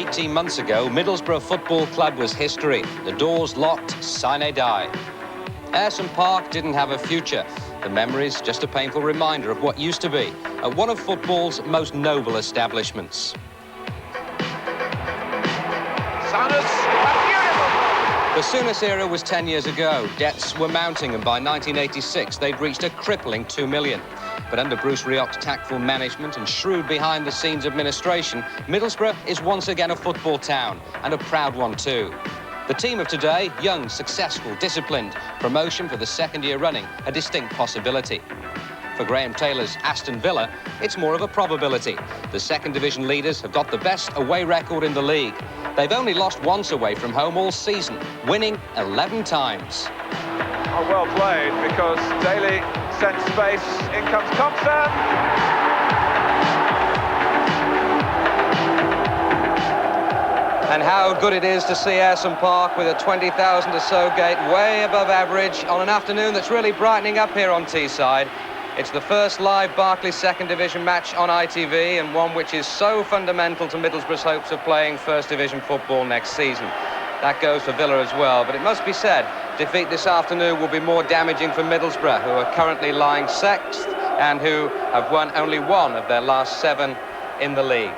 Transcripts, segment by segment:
18 months ago, Middlesbrough Football Club was history. The doors locked, sine die. Aston Park didn't have a future. The memory's just a painful reminder of what used to be one of football's most noble establishments. The Souness era was 10 years ago. Debts were mounting, and by 1986, they'd reached a crippling £2 million. But under Bruce Rioch's tactful management and shrewd behind-the-scenes administration, Middlesbrough is once again a football town, and a proud one too. The team of today, young, successful, disciplined. Promotion for the second year running, a distinct possibility. For Graham Taylor's Aston Villa, it's more of a probability. The second division leaders have got the best away record in the league. They've only lost once away from home all season, winning 11 times. Oh, well played, because Daly sent space, in comes Thompson. And how good it is to see Aston Park with a 20,000 or so gate way above average on an afternoon that's really brightening up here on Teesside. It's the first live Barclays second division match on ITV, and one which is so fundamental to Middlesbrough's hopes of playing first division football next season. That goes for Villa as well, but it must be said, defeat this afternoon will be more damaging for Middlesbrough, who are currently lying sixth and who have won only one of their last 7 in the league.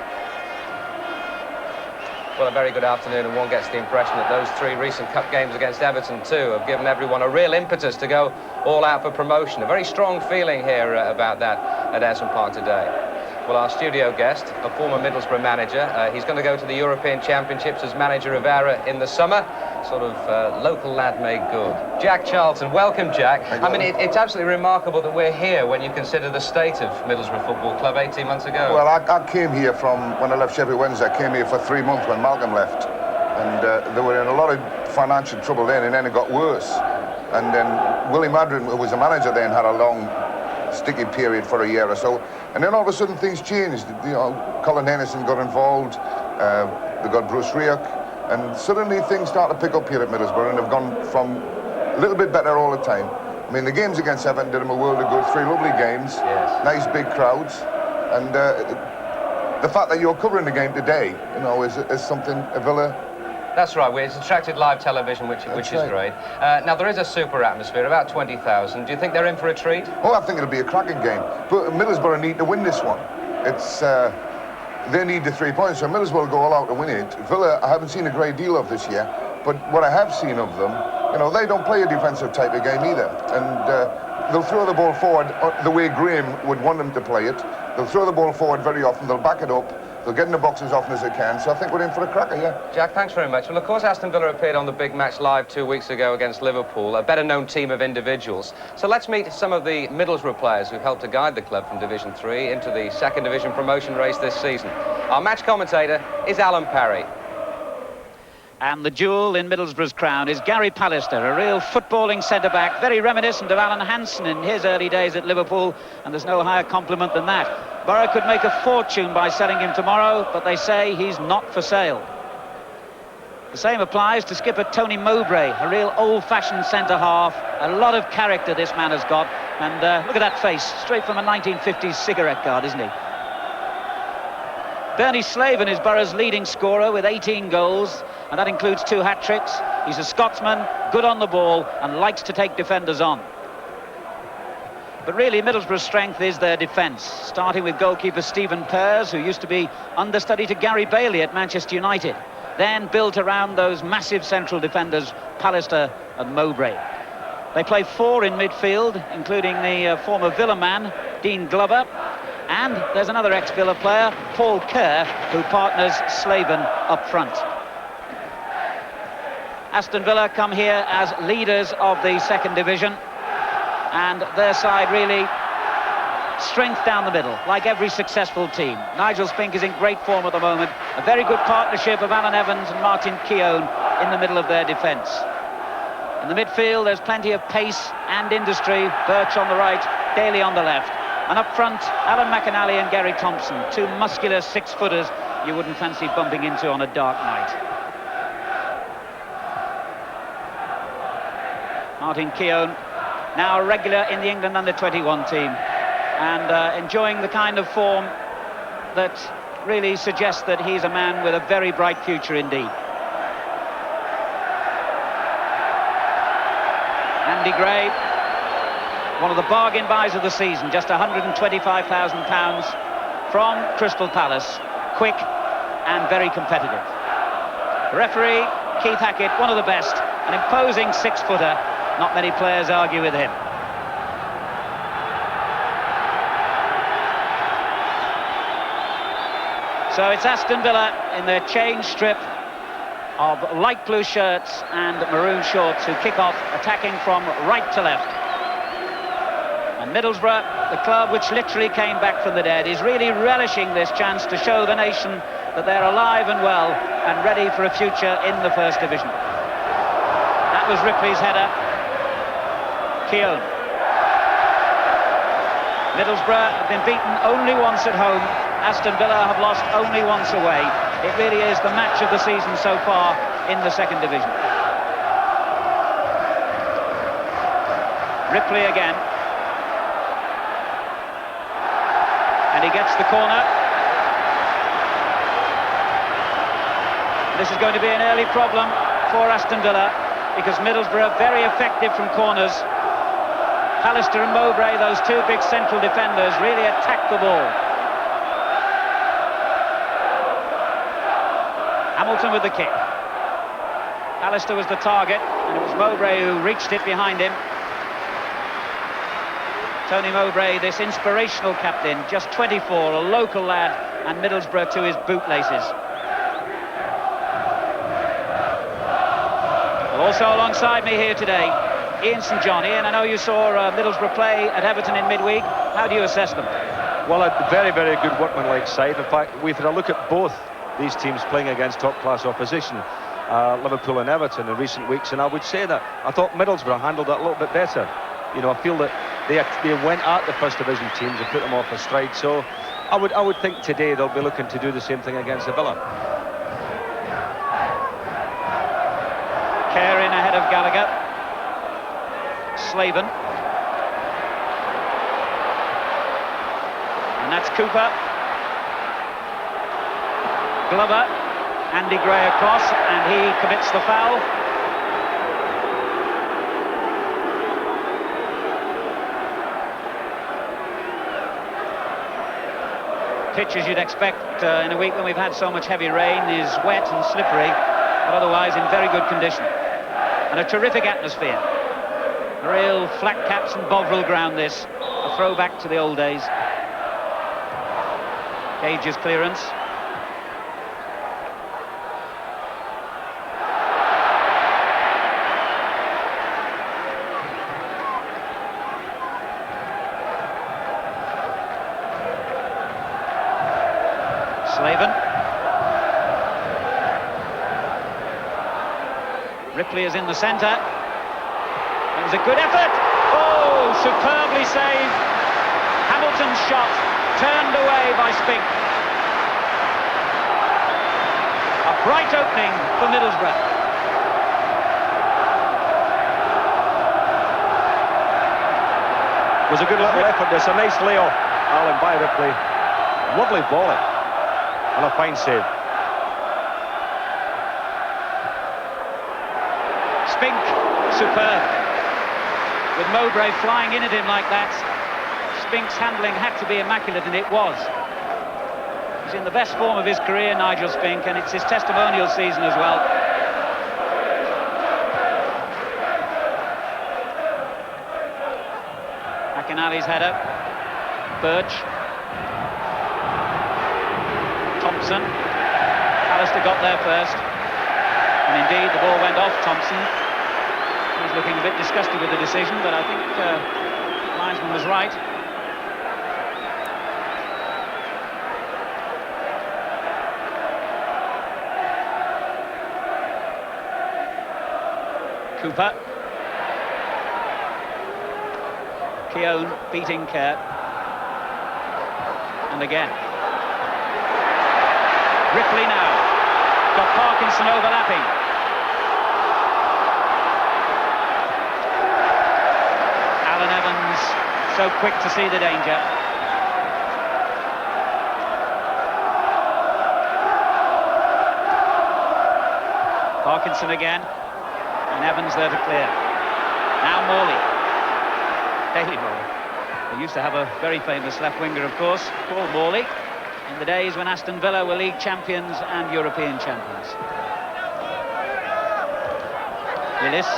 Well, a very good afternoon, and one gets the impression that those 3 recent cup games against Everton too have given everyone a real impetus to go all out for promotion. A very strong feeling here about that at Aston Park today. Well, our studio guest, a former Middlesbrough manager, he's going to go to the European Championships as manager of Era in the summer. Sort of local lad made good. Jack Charlton, welcome, Jack. I mean, it's absolutely remarkable that we're here when you consider the state of Middlesbrough Football Club 18 months ago. Well, I came here from, when I left Sheffield Wednesday, I came here for 3 months when Malcolm left. And they were in a lot of financial trouble then, and then it got worse. And then Willie Madden, who was the manager then, had a long, sticky period for a year or so. And then all of a sudden things changed. You know, Colin Henderson got involved, they got Bruce Rioch, and suddenly things start to pick up here at Middlesbrough, and they've gone from a little bit better all the time. I mean, the games against Everton did them a world of good, 3 lovely games, yes. Nice big crowds, and the fact that you're covering the game today, you know, is something, a Villa. That's right, it's attracted live television, which is great. Now, there is a super atmosphere, about 20,000. Do you think they're in for a treat? Oh, I think it'll be a cracking game. But Middlesbrough need to win this one. It's they need the 3 points, so Middlesbrough will go all out to win it. Villa, I haven't seen a great deal of this year, but what I have seen of them, you know, they don't play a defensive type of game either. And they'll throw the ball forward the way Graham would want them to play it. They'll throw the ball forward very often, they'll back it up. They'll get in the box as often as they can, so I think we're in for a cracker, yeah. Jack, thanks very much. Well, of course, Aston Villa appeared on the big match live 2 weeks ago against Liverpool, a better-known team of individuals. So let's meet some of the Middlesbrough players who've helped to guide the club from Division 3 into the second division promotion race this season. Our match commentator is Alan Parry. And the jewel in Middlesbrough's crown is Gary Pallister, a real footballing centre-back, very reminiscent of Alan Hansen in his early days at Liverpool, and there's no higher compliment than that. Borough could make a fortune by selling him tomorrow, but they say he's not for sale. The same applies to skipper Tony Mowbray, a real old-fashioned centre-half. A lot of character this man has got, and look at that face, straight from a 1950s cigarette card, isn't he? Bernie Slaven is Borough's leading scorer with 18 goals, and that includes 2 hat-tricks. He's a Scotsman, good on the ball, and likes to take defenders on. But really, Middlesbrough's strength is their defence, starting with goalkeeper Stephen Pears, who used to be understudy to Gary Bailey at Manchester United, then built around those massive central defenders, Pallister and Mowbray. They play 4 in midfield, including the former Villa man, Dean Glover, and there's another ex-Villa player, Paul Kerr, who partners Slaven up front. Aston Villa come here as leaders of the second division, and their side really strength down the middle, like every successful team. Nigel Spink is in great form at the moment. A very good partnership of Alan Evans and Martin Keown in the middle of their defence. In the midfield, there's plenty of pace and industry. Birch on the right, Daly on the left. And up front, Alan McAnally and Gary Thompson, 2 muscular 6-footers you wouldn't fancy bumping into on a dark night. Martin Keown, now a regular in the England under-21 team, and enjoying the kind of form that really suggests that he's a man with a very bright future indeed. Andy Gray, one of the bargain buys of the season, just £125,000 from Crystal Palace. Quick and very competitive. Referee Keith Hackett, one of the best, an imposing 6-footer. Not many players argue with him. So it's Aston Villa in their change strip of light blue shirts and maroon shorts who kick off, attacking from right to left. And Middlesbrough, the club which literally came back from the dead, is really relishing this chance to show the nation that they're alive and well and ready for a future in the First Division. That was Ripley's header. Keown. Middlesbrough have been beaten only once at home. Aston Villa have lost only once away. It really is the match of the season so far in the Second Division. Ripley again. And he gets the corner. This is going to be an early problem for Aston Villa because Middlesbrough are very effective from corners. Pallister and Mowbray, those two big central defenders, really attack the ball. Hamilton with the kick. Pallister was the target, and it was Mowbray who reached it behind him. Tony Mowbray, this inspirational captain, just 24, a local lad, and Middlesbrough to his bootlaces. Also alongside me here today, Ian St John. Ian, I know you saw Middlesbrough play at Everton in midweek. How do you assess them? Well, a very, very good workmanlike side. In fact, we've had a look at both these teams playing against top-class opposition, Liverpool and Everton, in recent weeks, and I would say that I thought Middlesbrough handled that a little bit better. You know, I feel that they went at the First Division teams and put them off a stride. So I would think today they'll be looking to do the same thing against the Villa. Kerr in ahead of Gallagher. Slaven. And that's Cooper. Glover. Andy Gray across, and he commits the foul. Pitch, as you'd expect in a week when we've had so much heavy rain, is wet and slippery, but otherwise in very good condition. And a terrific atmosphere. Real flat caps and Bovril ground, this. A throwback to the old days. Gage's clearance. Slaven. Ripley is in the centre. It was a good effort. Oh, superbly saved. Hamilton's shot turned away by Spink. A bright opening for Middlesbrough. It was a good little effort. There's a nice layoff, Alan, by Ripley. Lovely volley. And a fine save. Spink, superb. With Mowbray flying in at him like that, Spink's handling had to be immaculate, and it was. He's in the best form of his career, Nigel Spink, and it's his testimonial season as well. Akinali's header. Birch. Thompson. Pallister got there first. And indeed, the ball went off Thompson. He's looking a bit disgusted with the decision, but I think the linesman was right. Cooper. Keown beating Kerr. And again. Ripley now. Got Parkinson overlapping. Alan Evans, so quick to see the danger. Parkinson again. And Evans there to clear. Now Morley. Daily Morley. They used to have a very famous left winger, of course, Paul Morley, in the days when Aston Villa were league champions and European champions. Willis,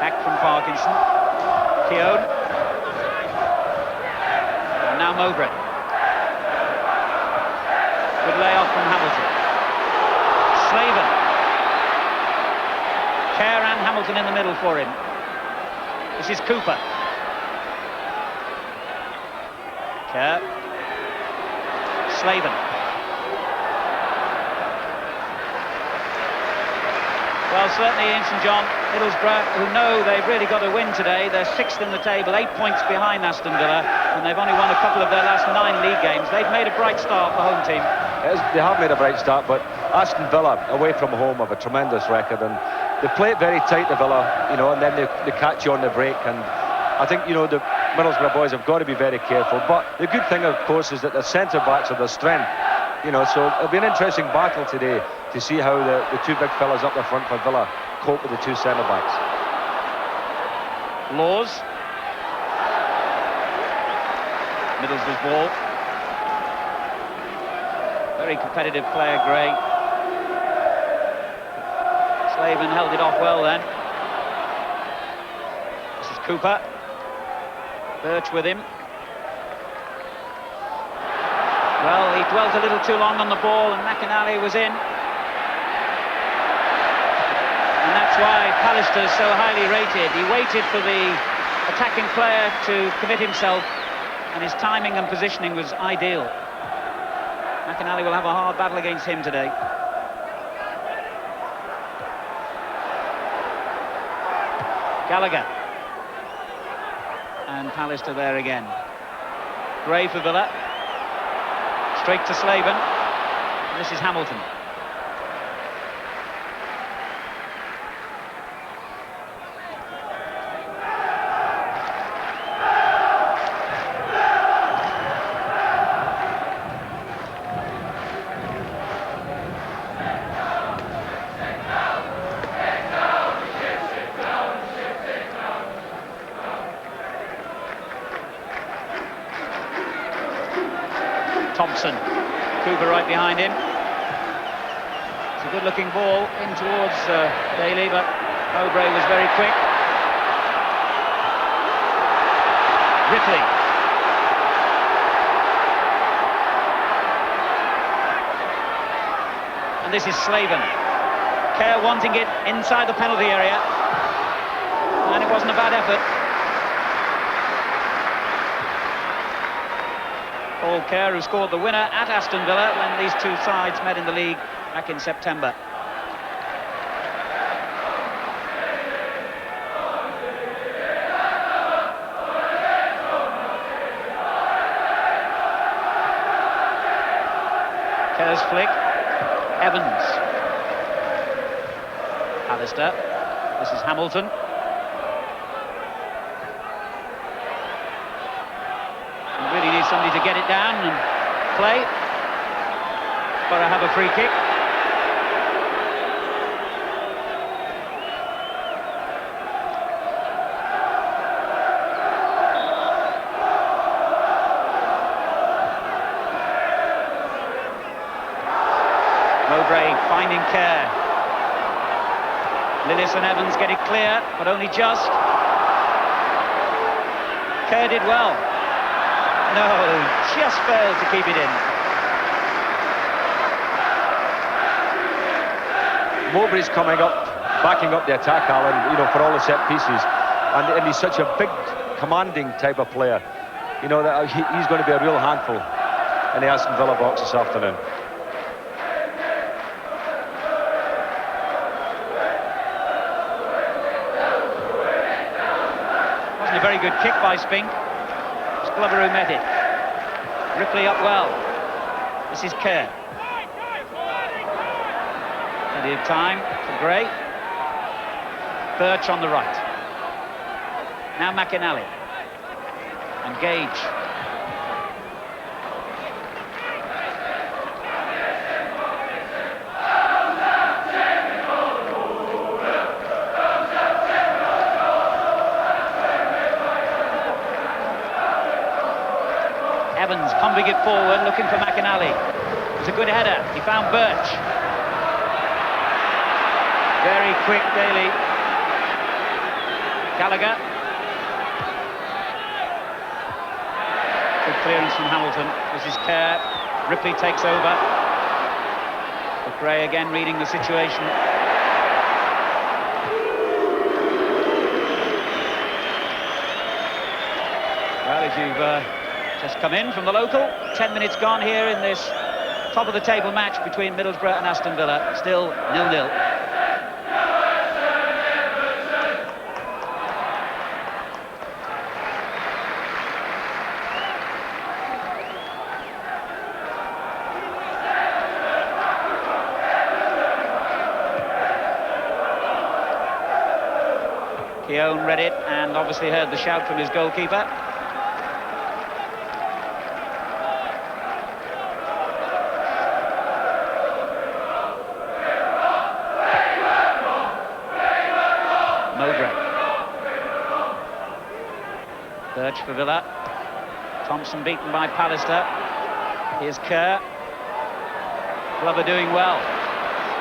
back from Parkinson. Keown. And now Mowbray. Good layoff from Hamilton. Slaven. Kerr and Hamilton in the middle for him. This is Cooper. Kerr. Slaven. Well, certainly in St John, Middlesbrough, who know they've really got to win today. They're 6th in the table, 8 points behind Aston Villa, and they've only won a couple of their last 9 league games. They've made a bright start, the home team. They have made a bright start, but Aston Villa, away from home, have a tremendous record, and they play it very tight to Villa, you know, and then they catch you on the break, and I think, you know, the Middlesbrough boys have got to be very careful. But the good thing, of course, is that the centre-backs are their strength, you know, so it'll be an interesting battle today to see how the two big fellas up the front for Villa cope with the two centre-backs. Laws. Middlesbrough's ball. Very competitive player, Gray. Slaven held it off well then. This is Cooper. Birch with him. Well, he dwelt a little too long on the ball and McInally was in. And that's why Pallister's so highly rated. He waited for the attacking player to commit himself, and his timing and positioning was ideal. McInally will have a hard battle against him today. Gallagher. And Pallister there again. Gray for Villa. Straight to Slaven. This is Hamilton. Thompson. Cooper right behind him. It's a good-looking ball in towards Daly, but Mowbray was very quick. Ripley. And this is Slaven. Kerr wanting it inside the penalty area. And it wasn't a bad effort. Paul Kerr, who scored the winner at Aston Villa when these two sides met in the league back in September. Kerr's flick. Evans. Pallister. This is Hamilton. Somebody to get it down and play. Borough have a free kick. Mowbray finding Kerr. Lillis and Evans get it clear, but only just. Kerr did well. No, just failed to keep it in. Mowbray's coming up, backing up the attack, Alan, you know, for all the set pieces. And he's such a big, commanding type of player. You know, that he's going to be a real handful in the Aston Villa box this afternoon. Wasn't a very good kick by Spink. Glover who met it. Ripley up well. This is Kerr. Plenty of time for Gray. Birch on the right. Now McInally. And Gage. Evans pumping it forward, looking for McInally. It's a good header. He found Birch. Very quick, Daly. Gallagher. Good clearance from Hamilton. This is Kerr. Ripley takes over. But Gray again reading the situation. Well, as you've just come in from the local, 10 minutes gone here in this top of the table match between Middlesbrough and Aston Villa. Still 0-0. Keown read it and obviously heard the shout from his goalkeeper. Birch for Villa. Thompson beaten by Pallister. Here's Kerr. Glover doing well.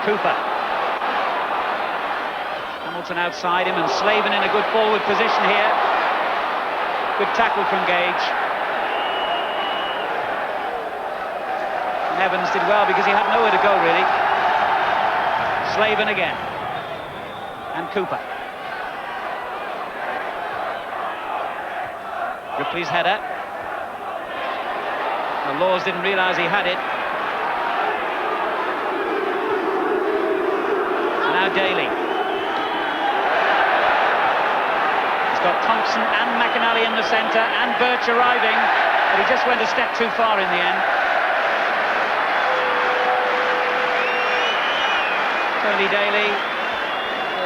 Cooper. Hamilton outside him and Slaven in a good forward position here. Good tackle from Gage. And Evans did well because he had nowhere to go really. Slaven again. And Cooper. Ripley's header. The Laws didn't realise he had it. And now Daly. He's got Thompson and McInally in the centre and Birch arriving, but he just went a step too far in the end. Tony Daly,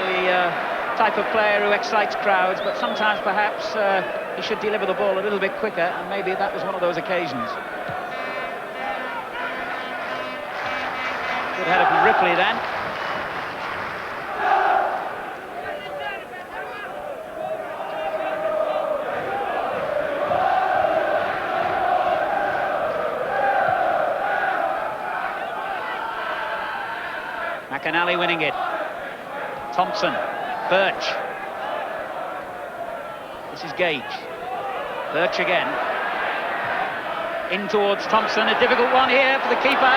the type of player who excites crowds, but sometimes perhaps he should deliver the ball a little bit quicker, and maybe that was one of those occasions. Good header from Ripley then. McInally winning it. Thompson, Birch. This is Gage. Birch again. In towards Thompson, a difficult one here for the keeper.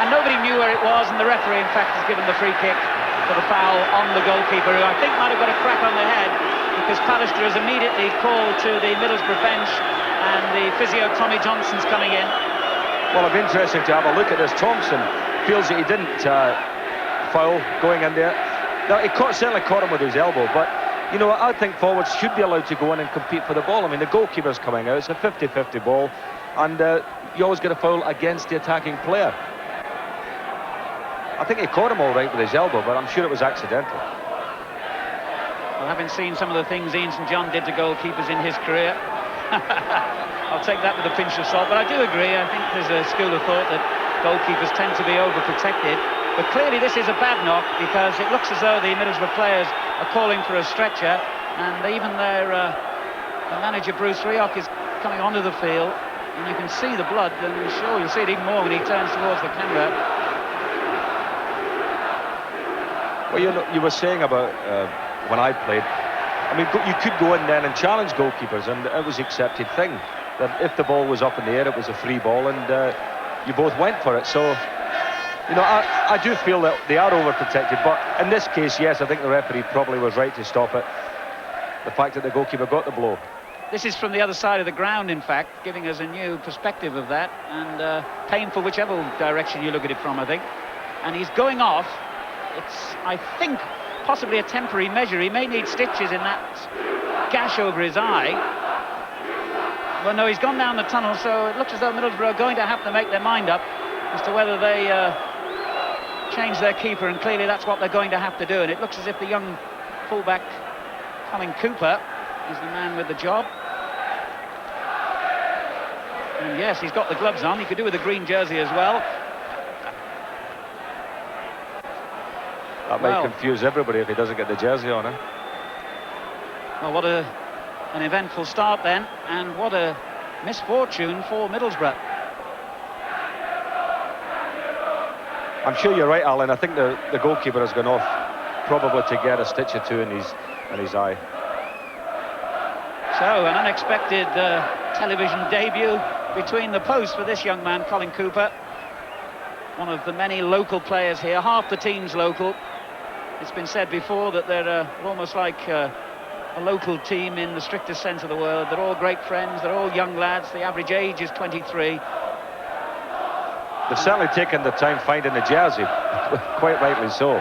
And nobody knew where it was, and the referee, in fact, has given the free kick for the foul on the goalkeeper, who I think might have got a crack on the head, because Pallister has immediately called to the Middlesbrough bench, and the physio Tommy Johnson's coming in. Well, it'll be interesting to have a look at this. Thompson feels that he didn't foul going in there. Now, he certainly caught him with his elbow, but you know, I think forwards should be allowed to go in and compete for the ball. I mean, the goalkeeper's coming out. It's a 50-50 ball, and you always get a foul against the attacking player. I think he caught him all right with his elbow, but I'm sure it was accidental. Well, having seen some of the things Ian St John did to goalkeepers in his career, I'll take that with a pinch of salt. But I do agree, I think there's a school of thought that goalkeepers tend to be overprotected. But clearly this is a bad knock, because it looks as though the Middlesbrough players are calling for a stretcher, and even their manager Bruce Rioch is coming onto the field, and you can see the blood, and I'm sure you'll see it even more when he turns towards the camera. Well, you were saying about when I played, I mean, you could go in then and challenge goalkeepers, and it was an accepted thing that if the ball was up in the air, it was a free ball, and you both went for it. So, you know, I do feel that they are overprotected, but in this case, yes, I think the referee probably was right to stop it. The fact that the goalkeeper got the blow. This is from the other side of the ground, in fact, giving us a new perspective of that, and painful whichever direction you look at it from, I think. And he's going off. It's, I think, possibly a temporary measure. He may need stitches in that gash over his eye. Well, no, he's gone down the tunnel, so it looks as though Middlesbrough are going to have to make their mind up as to whether they change their keeper, and clearly that's what they're going to have to do. And it looks as if the young fullback, Colin Cooper, is the man with the job. And yes, he's got the gloves on. He could do with a green jersey as well. That might confuse everybody if he doesn't get the jersey on, eh? Well, what an eventful start then, and what a misfortune for Middlesbrough. I'm sure you're right, Alan. I think the goalkeeper has gone off, probably to get a stitch or two in his eye. So, an unexpected television debut between the posts for this young man, Colin Cooper. One of the many local players here, half the team's local. It's been said before that they're almost like a local team in the strictest sense of the word. They're all great friends, they're all young lads. The average age is 23. They've certainly taken the time finding the jersey, quite rightly so,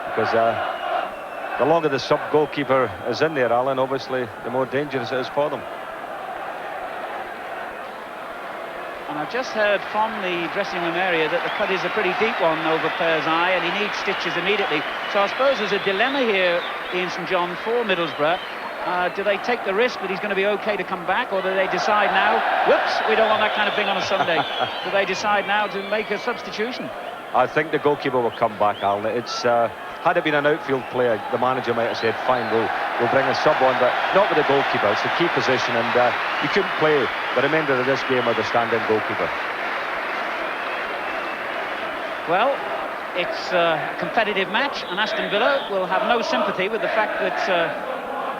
because the longer the sub-goalkeeper is in there, Alan, obviously, the more dangerous it is for them. And I've just heard from the dressing room area that the cut is a pretty deep one over Per's eye, and he needs stitches immediately. So I suppose there's a dilemma here, Ian St John, for Middlesbrough. Do they take the risk that he's going to be okay to come back, or do they decide now, whoops, we don't want that kind of thing on a Sunday? Do they decide now to make a substitution? I think the goalkeeper will come back, Alan. It's had it been an outfield player, the manager might have said, fine, we'll bring a sub on, but not with the goalkeeper. It's the key position, and you couldn't play the remainder of this game with a stand-in goalkeeper. Well, it's a competitive match, and Aston Villa will have no sympathy with the fact that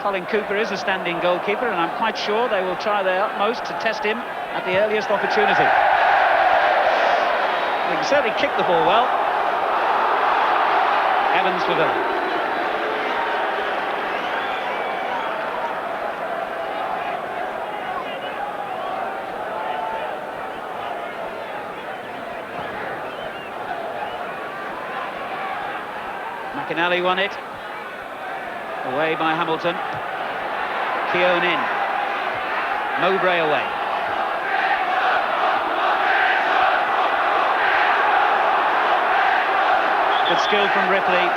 Colin Cooper is a standing goalkeeper, and I'm quite sure they will try their utmost to test him at the earliest opportunity. He can certainly kick the ball well. Evans for Villa. McInally won it. Away by Hamilton. Keown in. Mowbray away. Good skill from Ripley.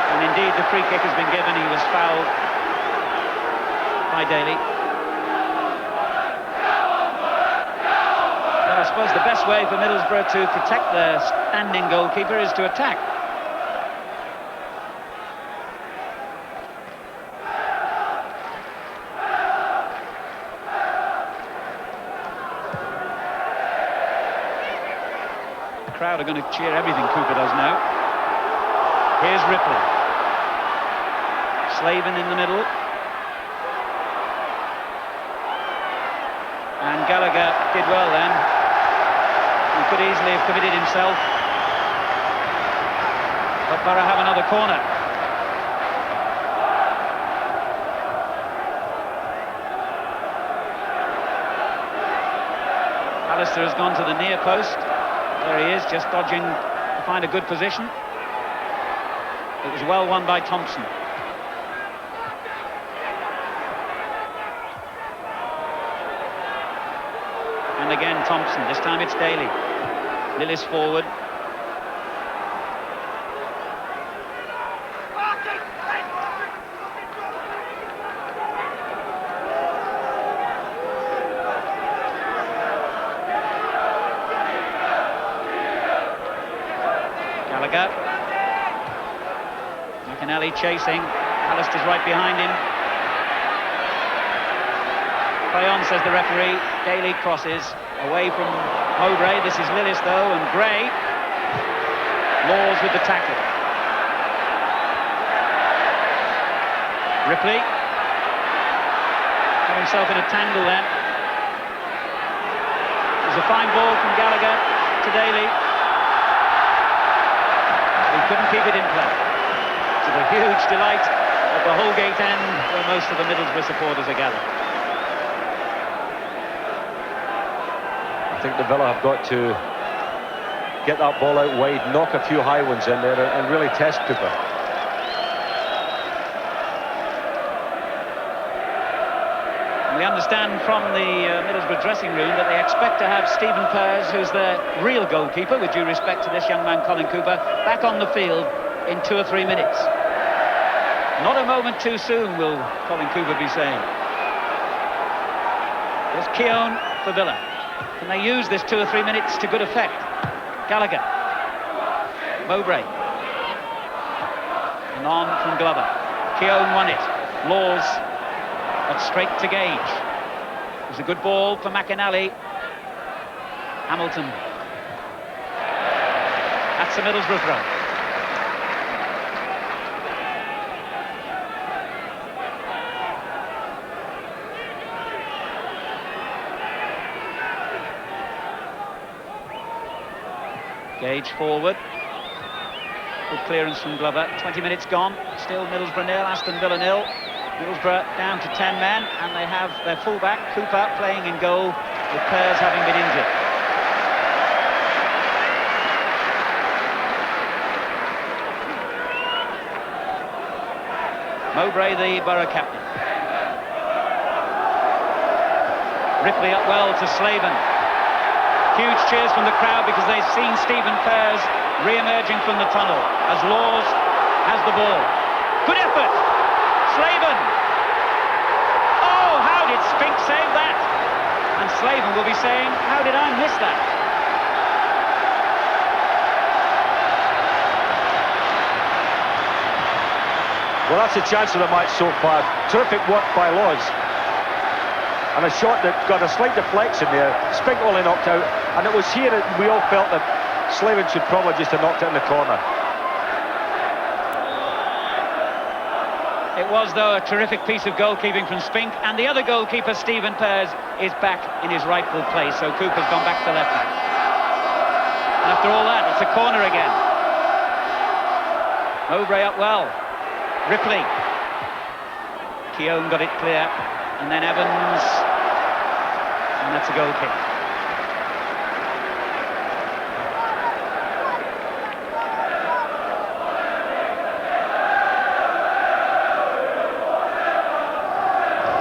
And indeed the free kick has been given. He was fouled by Daly. But I suppose the best way for Middlesbrough to protect their standing goalkeeper is to attack. Crowd are going to cheer everything Cooper does now. Here's Ripley. Slavin in the middle. And Gallagher did well then. He could easily have committed himself. But Borough have another corner. Alistair has gone to the near post. There he is, just dodging to find a good position. It was well won by Thompson. And again Thompson, this time it's Daly. Lillis forward. Gallagher. McInally chasing. Alistair's right behind him. Play on, says the referee. Daly crosses away from Mowbray. This is Lillis though, and Gray. Laws with the tackle. Ripley. Got himself in a tangle then. There's a fine ball from Gallagher to Daly. He couldn't keep it in play. To the huge delight at the Holgate end, where most of the Middlesbrough supporters are gathered. I think the Villa have got to get that ball out wide, knock a few high ones in there, and really test Cooper. We understand from the Middlesbrough dressing room that they expect to have Stephen Pears, who's their real goalkeeper, with due respect to this young man Colin Cooper, back on the field in 2 or 3 minutes. Not a moment too soon, will Colin Cooper be saying. There's Keown for Villa. Can they use this 2 or 3 minutes to good effect? Gallagher. Mowbray. And on from Glover. Keown won it. Laws, but straight to Gage. It's a good ball for McInally. Hamilton. That's a Middlesbrough throw. Gage forward. Good clearance from Glover. 20 minutes gone. Still Middlesbrough nil, Aston Villa nil. Middlesbrough down to 10 men, and they have their fullback, Cooper, playing in goal, with Pears having been injured. Mowbray, the Borough captain. Ripley up well to Slaven. Huge cheers from the crowd because they've seen Stephen Pears re-emerging from the tunnel as Laws has the ball. Good effort! Slaven! Oh, how did Spink save that? And Slaven will be saying, how did I miss that? Well, that's a chance of the match so far. Terrific work by Laws. And a shot that got a slight deflection there. Spink only knocked out. And it was here that we all felt that Slaven should probably just have knocked it in the corner. It was, though, a terrific piece of goalkeeping from Spink, and the other goalkeeper, Stephen Pears, is back in his rightful place, so Cooper's gone back to left back. And after all that, it's a corner again. Mowbray up well. Ripley. Keown got it clear, and then Evans, and that's a goal kick.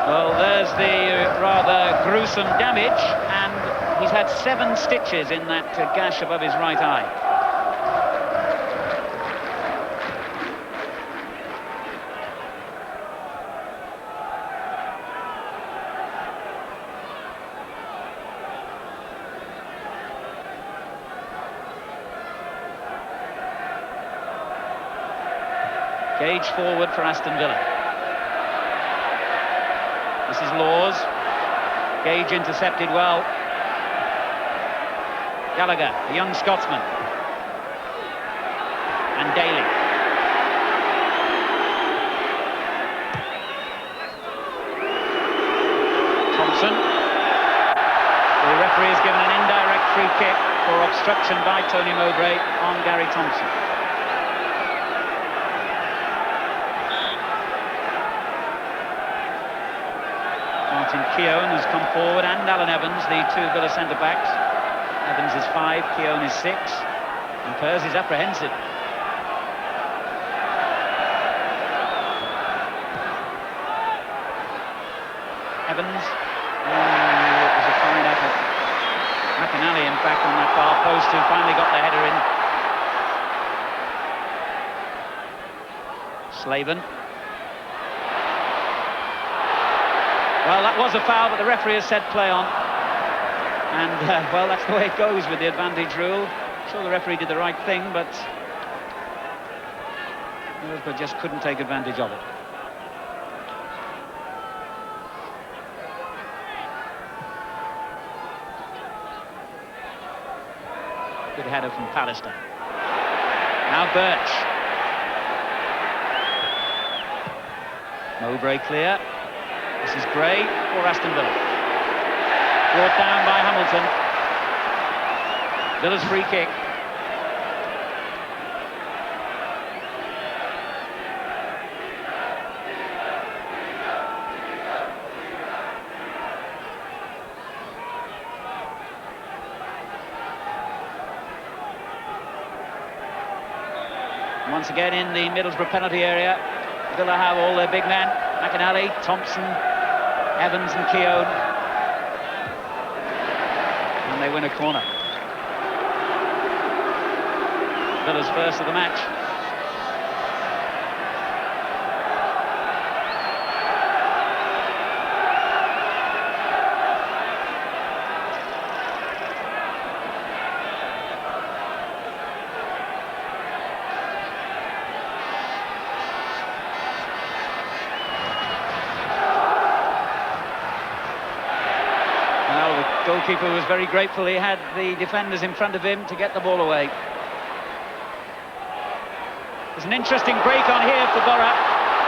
Well, there's the rather gruesome damage, and he's had 7 stitches in that gash above his right eye. Gage forward for Aston Villa. This is Laws. Gage intercepted well. Gallagher, the young Scotsman. And Daly. Thompson. The referee has given an indirect free kick for obstruction by Tony Mowbray on Gary Thompson. Keown has come forward, and Alan Evans, the 2 Villa centre-backs. Evans is 5, Keown is 6, and Pears is apprehensive. Evans, it was a fine effort. McInally, in fact, on that far post, who finally got the header in. Slaven. Well, that was a foul, but the referee has said play on. And, well, that's the way it goes with the advantage rule. I'm sure the referee did the right thing, but Middlesbrough just couldn't take advantage of it. Good header from Pallister. Now Birch. Mowbray clear. This is Gray for Aston Villa. Brought down by Hamilton. Villa's free kick. Once again in the Middlesbrough penalty area. Villa have all their big men. McInally, Thompson, Evans and Keown. And they win a corner. Villa's first of the match. Goalkeeper was very grateful he had the defenders in front of him to get the ball away. There's an interesting break on here for Borough.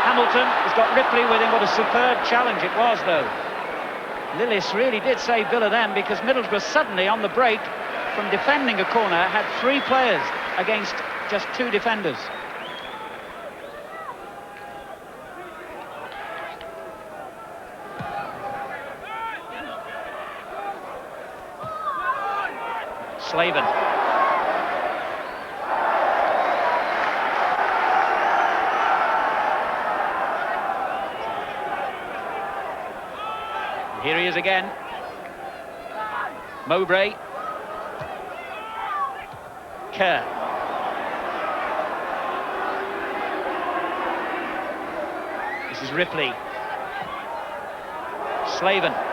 Hamilton has got Ripley with him. What a superb challenge it was, though. Lillis really did save Villa then, because Middlesbrough suddenly, on the break, from defending a corner, had 3 players against just 2 defenders. Slaven. Here he is again. Mowbray. Kerr. This is Ripley. Slaven.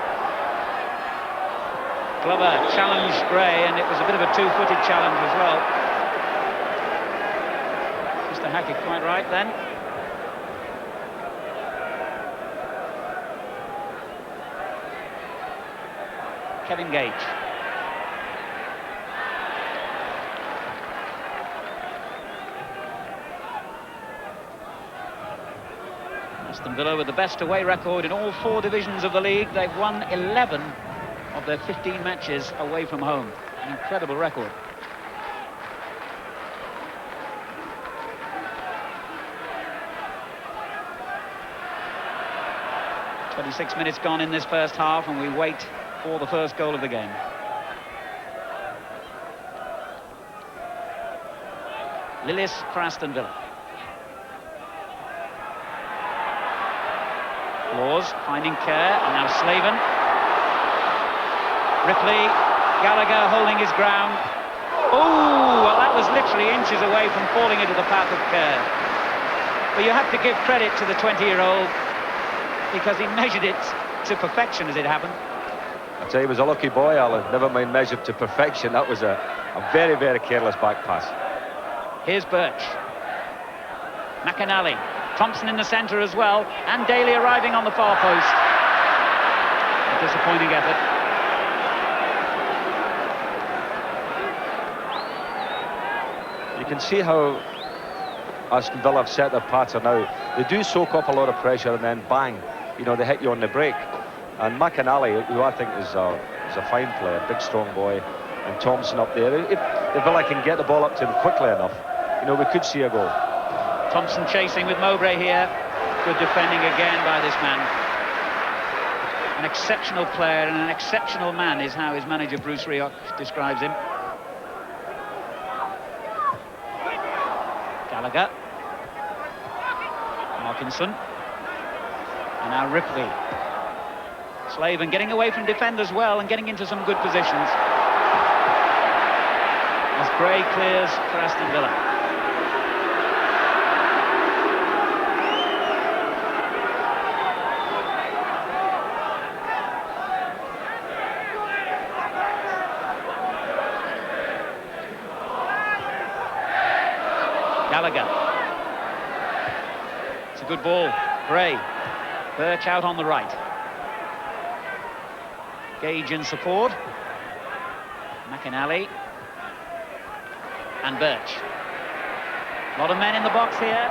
Glover challenged Gray, and it was a bit of a two-footed challenge as well. Mr. Hackett quite right then. Kevin Gage. Aston Villa with the best away record in all 4 divisions of the league. They've won 11 of their 15 matches away from home. An incredible record. "26 minutes gone in this first half, and we wait for the first goal of the game." Lillis for Aston Villa. Laws finding Kerr, and now Slaven. Ripley, Gallagher holding his ground. Oh, well, that was literally inches away from falling into the path of Kerr. But you have to give credit to the 20-year-old, because he measured it to perfection as it happened. I'd say he was a lucky boy, Alan. Never mind measured to perfection. That was a very, very careless back pass. Here's Birch. McAnally. Thompson in the centre as well. And Daly arriving on the far post. A disappointing effort. You can see how Aston Villa have set their pattern now. They do soak up a lot of pressure, and then bang, you know, they hit you on the break. And McAnally, who I think is a fine player, big strong boy, and Thompson up there. If Villa can get the ball up to him quickly enough, you know, we could see a goal. Thompson chasing with Mowbray here. Good defending again by this man. An exceptional player and an exceptional man is how his manager Bruce Rioch describes him. Gallagher. Markinson. And now Ripley. Slaven getting away from defenders well and getting into some good positions. As Gray clears for Aston Villa. Gallagher. It's a good ball. Gray. Birch out on the right. Gage in support. McAnally. And Birch. A lot of men in the box here.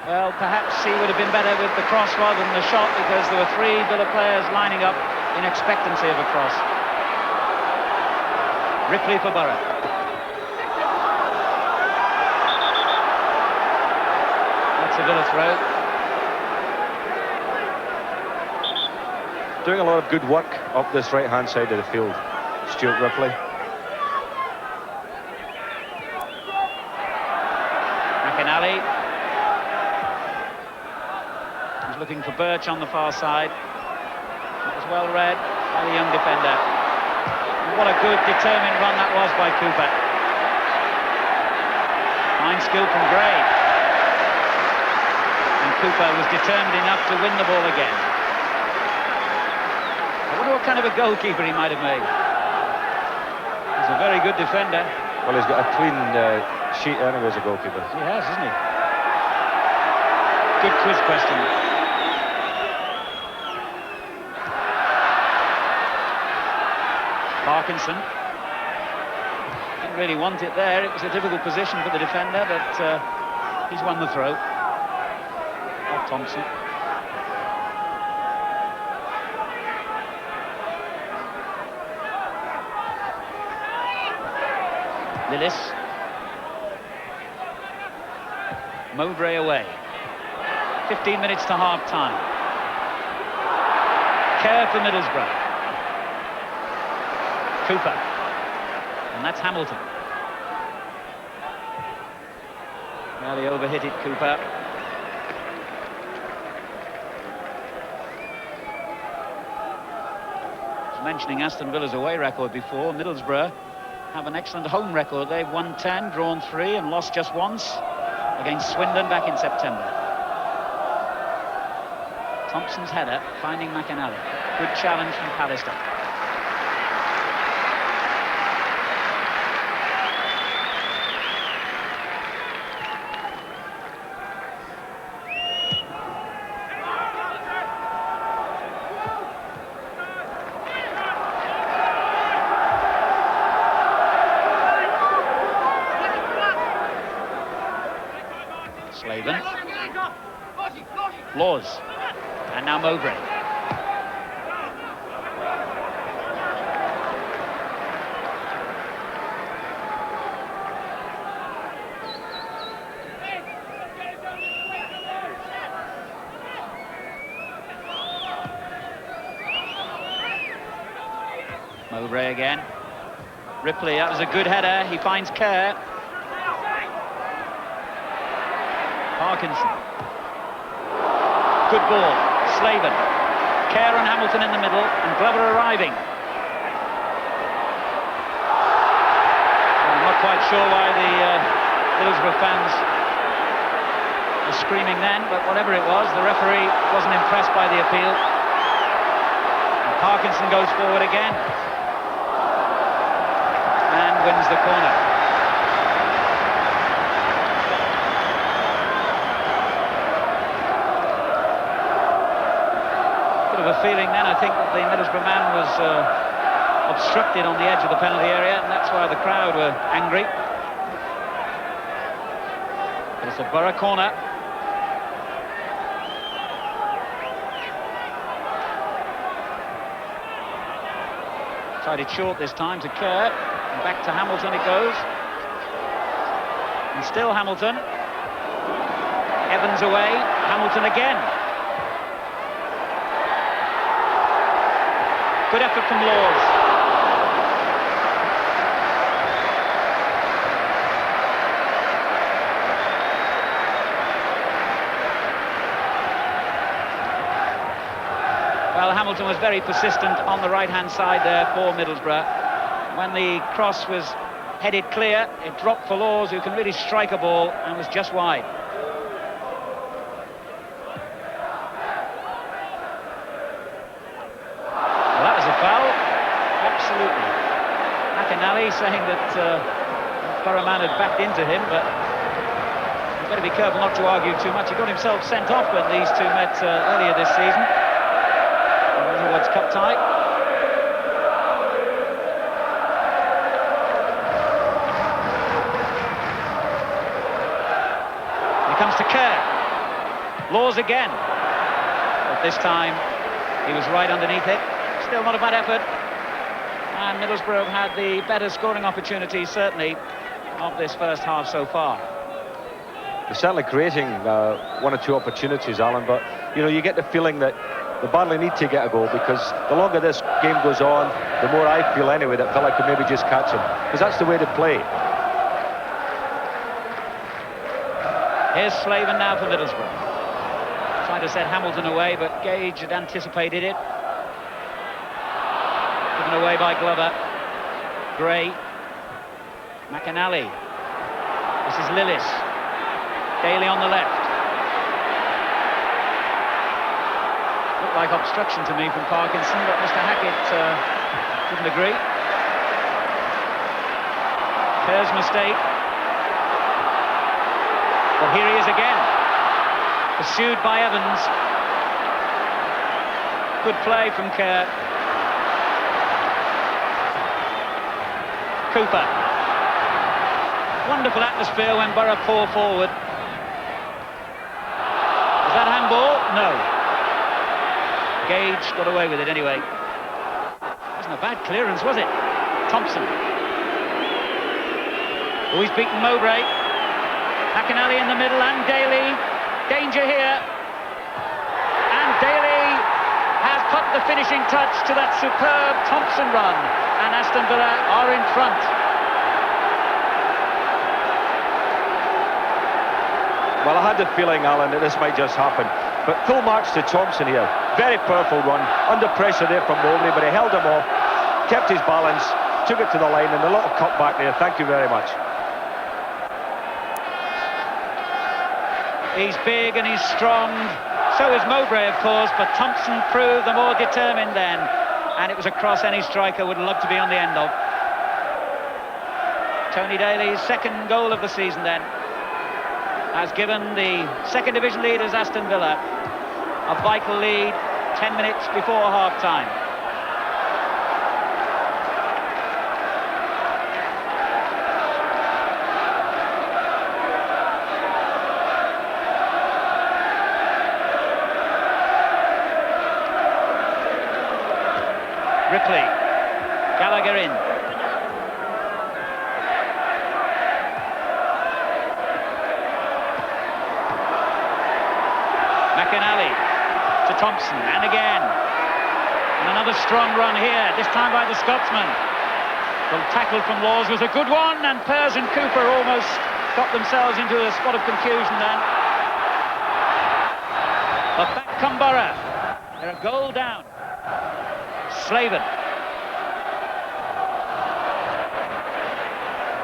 Well, perhaps he would have been better with the cross rather than the shot, because there were 3 Villa players lining up in expectancy of a cross. Ripley for Borough. That's a Villa throw. Doing a lot of good work up this right-hand side of the field, Stuart Ripley. McAnally. He's looking for Birch on the far side. It was well read by the young defender. And what a good, determined run that was by Cooper. Fine skill from Gray. And Cooper was determined enough to win the ball again. I wonder what kind of a goalkeeper he might have made. He's a very good defender. Well, he's got a clean sheet anyway as a goalkeeper. He has, hasn't he? Good quiz question. Parkinson. Didn't really want it there. It was a difficult position for the defender, but he's won the throw. Off Thompson. Lillis. Mowbray away. 15 minutes to half-time. Kerr for Middlesbrough. Cooper. And that's Hamilton. Now they overhit it, Cooper. I was mentioning Aston Villa's away record before. Middlesbrough have an excellent home record. They've won 10, drawn 3 and lost just once against Swindon back in September. Thompson's header finding McAnally. Good challenge from Pallister. Slaven. Laws. And now Mowbray. Mowbray again. Ripley, that was a good header. He finds Kerr. Parkinson. Good ball. Slaven. Kerr and Hamilton in the middle, and Glover arriving. I'm not quite sure why the Middlesbrough fans were screaming then, but whatever it was, the referee wasn't impressed by the appeal. And Parkinson goes forward again and wins the corner. A feeling then, I think, that the Middlesbrough man was obstructed on the edge of the penalty area, and that's why the crowd were angry. But it's a Borough corner. Tried it short this time to Kerr, and back to Hamilton it goes. And still Hamilton. Evans away, Hamilton again. Good effort from Laws. Well, Hamilton was very persistent on the right-hand side there for Middlesbrough. When the cross was headed clear, it dropped for Laws, who can really strike a ball, and was just wide. McAnally saying that Borough man had backed into him, but you've got to be careful not to argue too much. He got himself sent off when these two met earlier this season. What's cup tie. Here comes to Kerr. Laws again. But this time he was right underneath it. Still not a bad effort. And Middlesbrough have had the better scoring opportunities, certainly, of this first half so far. They're certainly creating one or two opportunities, Alan, but, you know, you get the feeling that they badly need to get a goal, because the longer this game goes on, the more I feel, anyway, that Villa could maybe just catch them, because that's the way they play. Here's Slaven now for Middlesbrough. Trying to set Hamilton away, but Gage had anticipated it. Given away by Glover. Gray. McAnally. This is Lillis. Daly on the left. Looked like obstruction to me from Parkinson, but Mr. Hackett didn't agree. Kerr's mistake. Well, here he is again. Pursued by Evans. Good play from Kerr. Cooper. Wonderful atmosphere when Borough pour forward. Was that handball? No. Gage got away with it anyway. Wasn't a bad clearance, was it? Thompson. Oh, he's beaten Mowbray. McInally in the middle and Daly. Danger here. And Daly has put the finishing touch to that superb Thompson run. And Aston Villa are in front. Well, I had the feeling, Alan, that this might just happen. But full marks to Thompson here. Very powerful run. Under pressure there from Mowbray, but he held him off, kept his balance, took it to the line, and a little cut back there. Thank you very much. He's big and he's strong. So is Mowbray, of course, but Thompson proved the more determined then. And it was a cross any striker would love to be on the end of. Tony Daly's second goal of the season then has given the second division leaders Aston Villa a vital lead 10 minutes before half-time. Ripley, Gallagher in. McInally to Thompson, and again. And another strong run here, this time by the Scotsman. The tackle from Laws was a good one, and Pears and Cooper almost got themselves into a spot of confusion then. But back come Borough. They're a goal down. Slaven.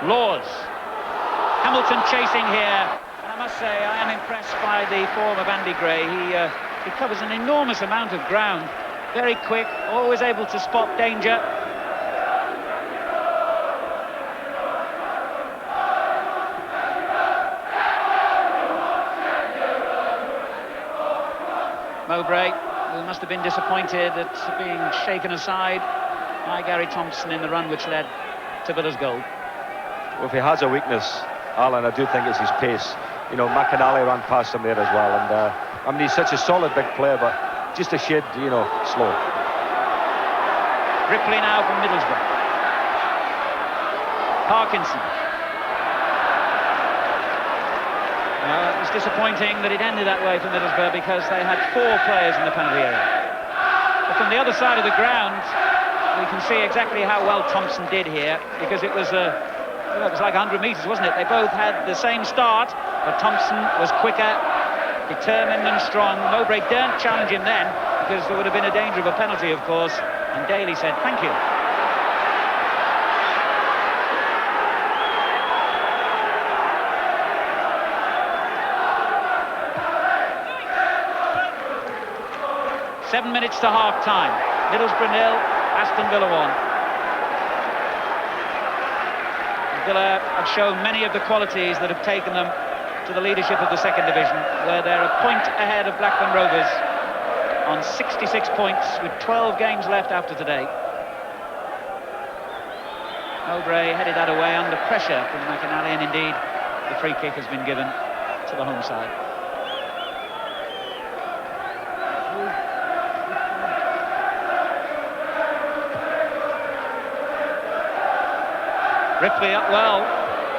Laws. Hamilton chasing here. And I must say, I am impressed by the form of Andy Gray. He covers an enormous amount of ground. Very quick, always able to spot danger. Mowbray, who must have been disappointed at being shaken aside by Gary Thompson in the run which led to Villa's goal. Well, if he has a weakness, Alan, I do think it's his pace. You know, McInally ran past him there as well, and I mean, he's such a solid big player, but just a shade, you know, slow. Ripley now from Middlesbrough. Parkinson. It was disappointing that it ended that way for Middlesbrough because they had 4 players in the penalty area. But from the other side of the ground, we can see exactly how well Thompson did here, because it was it was like 100 metres, wasn't it? They both had the same start, but Thompson was quicker, determined and strong. Mowbray daren't challenge him then, because there would have been a danger of a penalty, of course, and Daly said, thank you. Seven minutes to half-time. Middlesbrough 0, Aston Villa 1. Villa have shown many of the qualities that have taken them to the leadership of the second division, where they're a point ahead of Blackburn Rovers on 66 points with 12 games left after today. Mowbray headed that away under pressure from McInally, and indeed the free kick has been given to the home side. Ripley up well.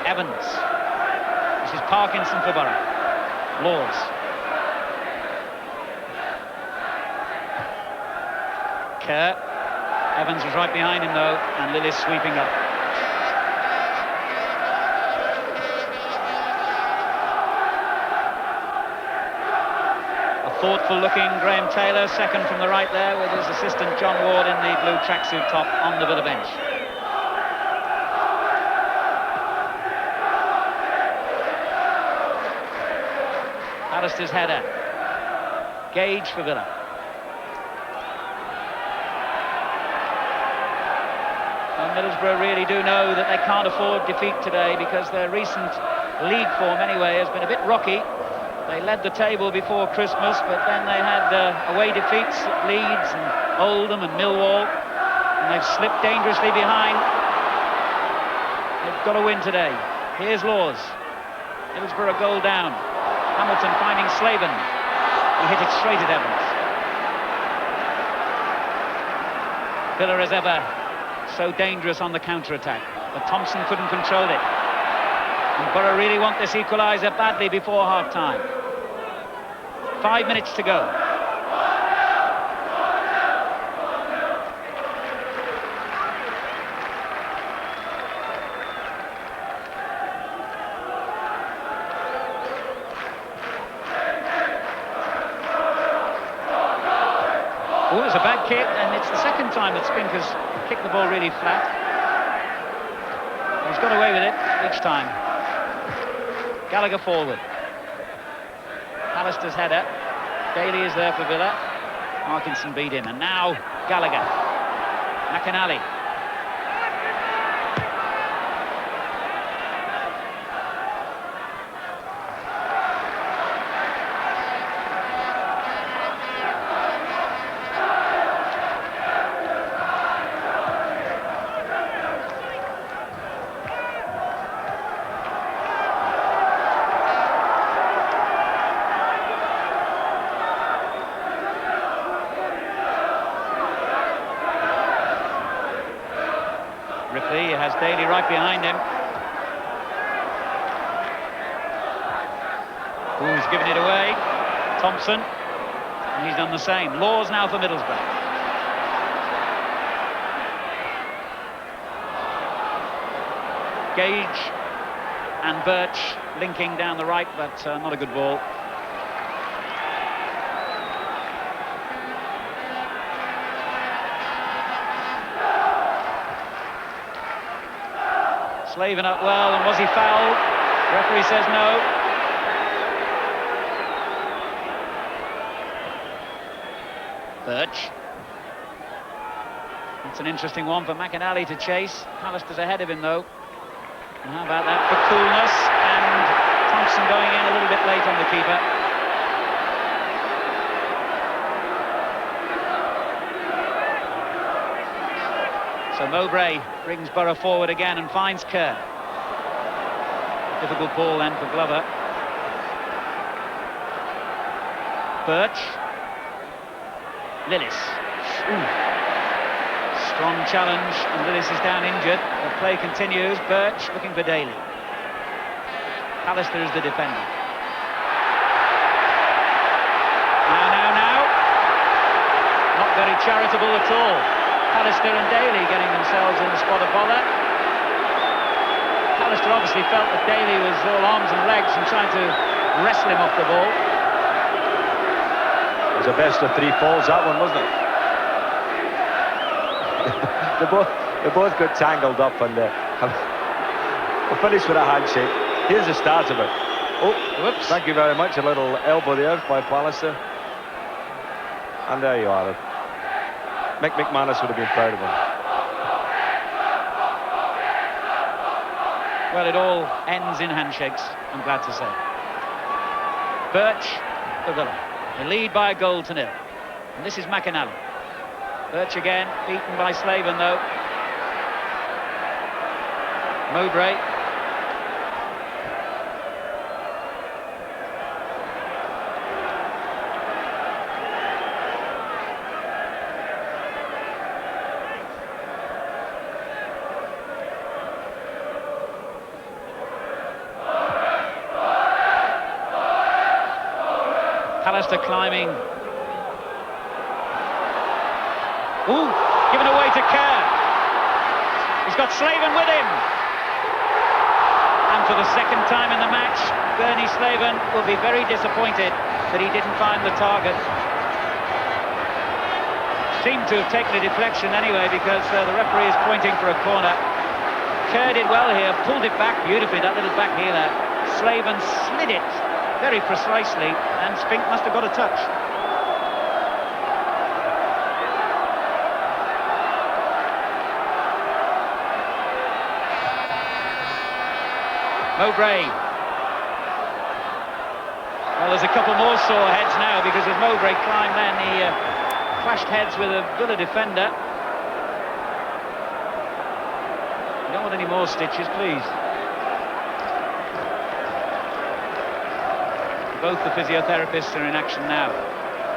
Evans. This is Parkinson for Borough. Laws. Kerr. Evans was right behind him though, and Lillis sweeping up. A thoughtful looking Graham Taylor, second from the right there, with his assistant John Ward in the blue tracksuit top on the Villa bench. Alistair's header. Gage for Villa. And Middlesbrough really do know that they can't afford defeat today, because their recent league form anyway has been a bit rocky. They led the table before Christmas, but then they had away defeats at Leeds and Oldham and Millwall, and they've slipped dangerously behind. They've got to win today. Here's Laws. Middlesbrough a goal down. Hamilton finding Slaven. He hit it straight at Evans. Villa as ever so dangerous on the counter-attack, but Thompson couldn't control it. And Borough really want this equaliser badly before half-time. 5 minutes to go. Oh, it's a bad kick, and it's the second time that Spinker's kicked the ball really flat. He's got away with it each time. Gallagher forward. Alistair's header. Daly is there for Villa. Parkinson beat him, and now Gallagher. McInally. Ripley has Daly right behind him. Who's given it away? Thompson. And he's done the same. Laws now for Middlesbrough. Gage and Birch linking down the right, but not a good ball. Slaven up well, and was he fouled? Referee says no. Birch. It's an interesting one for McInally to chase. Alistair's ahead of him though. And how about that for coolness? And Thompson going in a little bit late on the keeper. So Mowbray brings Borough forward again and finds Kerr. Difficult ball then for Glover. Birch. Lillis. Ooh. Strong challenge, and Lillis is down injured. The play continues. Birch looking for Daly. Alistair is the defender. Now. Not very charitable at all. Alistair and Daly getting themselves in the spot of bother. Alistair obviously felt that Daly was all arms and legs and trying to wrestle him off the ball. It was a best of three falls, that one, wasn't it? they both got tangled up, and we'll finish with a handshake. Here's the start of it. Oh, whoops. Thank you very much. A little elbow there by Pallister. And there you are. Mick McManus would have been proud of him. Well, it all ends in handshakes, I'm glad to say. Birch for Villa. They lead by a goal to nil. And this is McInally. Birch again, beaten by Slaven though. Mowbray. Alistair climbing. Ooh, given away to Kerr. He's got Slaven with him. And for the second time in the match, Bernie Slaven will be very disappointed that he didn't find the target. Seemed to have taken a deflection anyway, because the referee is pointing for a corner. Kerr did well here, pulled it back beautifully, that little back heeler. Slaven slid it very precisely, and Spink must have got a touch. Mowbray. Well, there's a couple more sore heads now, because as Mowbray climbed then, he clashed heads with a Villa defender. don't want any more stitches, please. Both the physiotherapists are in action now.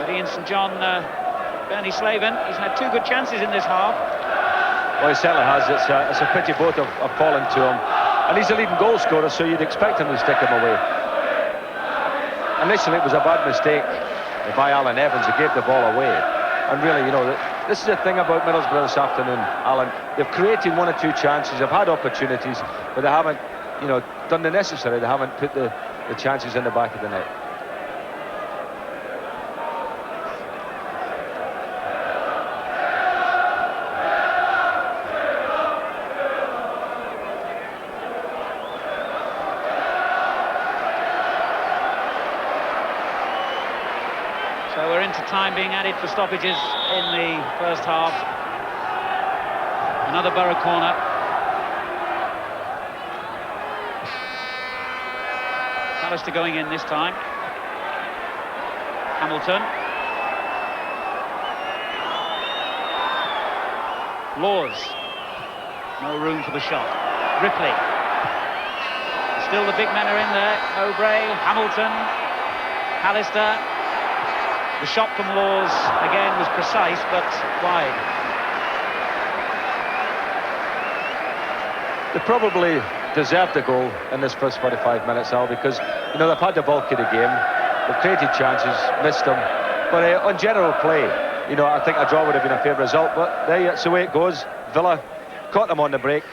But Ian St John, Bernie Slaven, he's had 2 good chances in this half. Well, he certainly has. It's a pity both have fallen to him. And he's a leading goal scorer, so you'd expect him to stick him away. Initially, it was a bad mistake by Alan Evans. He gave the ball away. And really, you know, this is the thing about Middlesbrough this afternoon, Alan. They've created 1 or 2 chances, they've had opportunities, but they haven't, you know, done the necessary. They haven't put the chances in the back of the net. So we're into time being added for stoppages in the first half. Another Borough corner. Alistair going in this time. Hamilton. Laws. No room for the shot. Ripley. Still the big men are in there. Mowbray, Hamilton, Alistair. The shot from Laws, again, was precise, but wide. They probably deserved the goal in this first 45 minutes, Al, because, you know, they've had the bulk of the game. They've created chances, missed them. But on general play, you know, I think a draw would have been a fair result. But that's the way it goes. Villa caught them on the break.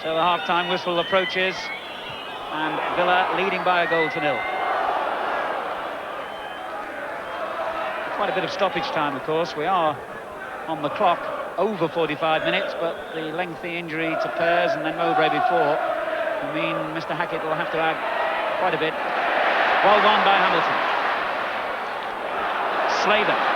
So the half-time whistle approaches, and Villa leading by a goal to 0. Quite a bit of stoppage time, of course. We are on the clock over 45 minutes, but the lengthy injury to Pears and then Mowbray before will mean Mr. Hackett will have to add quite a bit. Well won by Hamilton. Slater.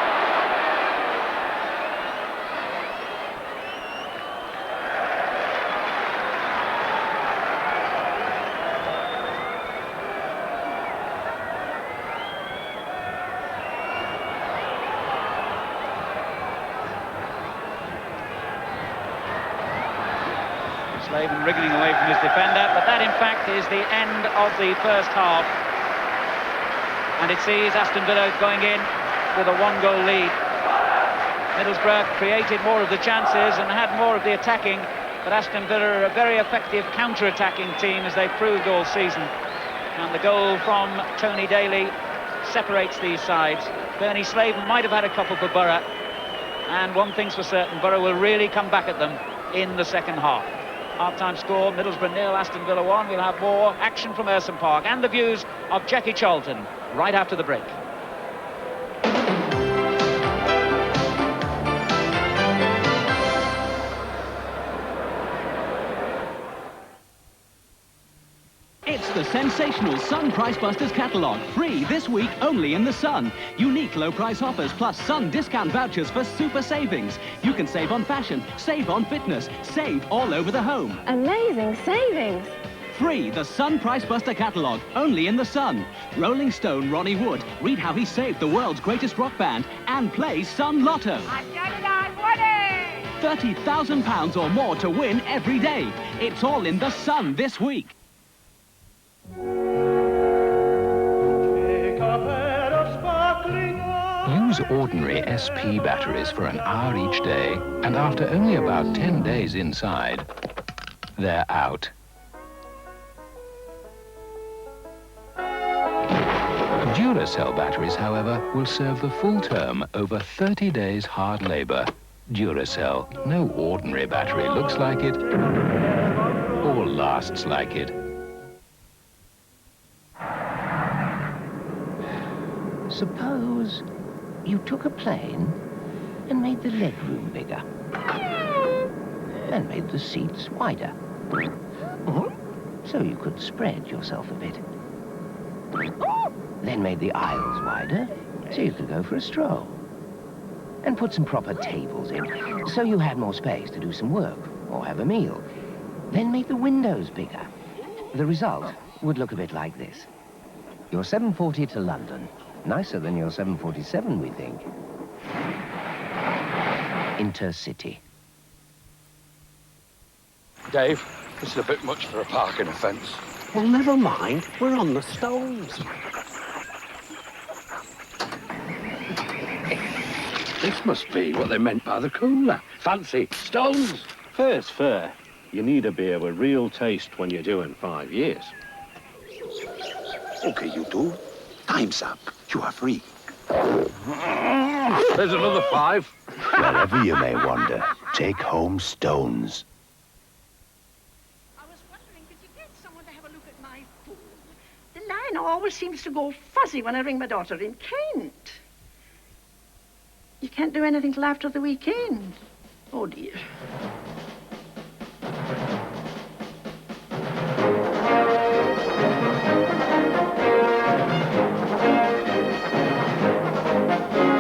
Slaven wriggling away from his defender, but that in fact is the end of the first half. And it sees Aston Villa going in with a 1-goal lead. Middlesbrough created more of the chances and had more of the attacking, but Aston Villa are a very effective counter-attacking team, as they've proved all season. And the goal from Tony Daly separates these sides. Bernie Slaven might have had a couple for Borough, and one thing's for certain, Borough will really come back at them in the second half. Half-time score, Middlesbrough 0, Aston Villa 1. We'll have more action from Erson Park and the views of Jackie Charlton right after the break. It's the sensational Sun Price Busters catalogue, free this week only in the Sun. Unique low price offers plus Sun discount vouchers for super savings. You can save on fashion, save on fitness, save all over the home. Amazing savings. Free, the Sun Price Buster catalogue, only in the Sun. Rolling Stone Ronnie Wood, read how he saved the world's greatest rock band and play Sun Lotto. I've done it, I'm winning! £30,000 or more to win every day. It's all in the Sun this week. Use ordinary SP batteries for an hour each day, and after only about 10 days inside, they're out. Duracell batteries, however, will serve the full term over 30 days hard labor. Duracell, no ordinary battery looks like it or lasts like it. Suppose you took a plane and made the legroom bigger, and made the seats wider, so you could spread yourself a bit. Then made the aisles wider, so you could go for a stroll. And put some proper tables in, so you had more space to do some work or have a meal. Then made the windows bigger. The result would look a bit like this. Your 740 to London. Nicer than your 747, we think. Intercity. Dave, this is a bit much for a parking offence. Well, never mind. We're on the stones. This must be what they meant by the cooler. Fancy stones. Fair's fair. You need a beer with real taste when you're doing 5 years. Okay, you two. Time's up. You are free. There's another 5. Wherever you may wander, take home stones. I was wondering, could you get someone to have a look at my food? The line always seems to go fuzzy when I ring my daughter in Kent. You can't do anything till after the weekend. Oh, dear.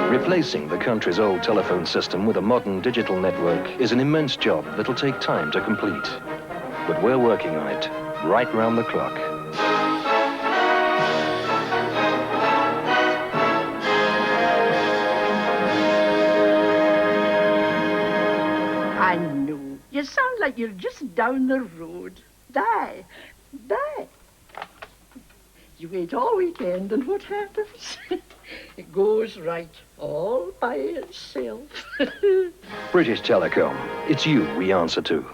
Replacing the country's old telephone system with a modern digital network is an immense job that'll take time to complete. But we're working on it, right round the clock. I know. You sound like you're just down the road. Die. You wait all weekend, and what happens? It goes right all by itself. British Telecom, it's you we answer to.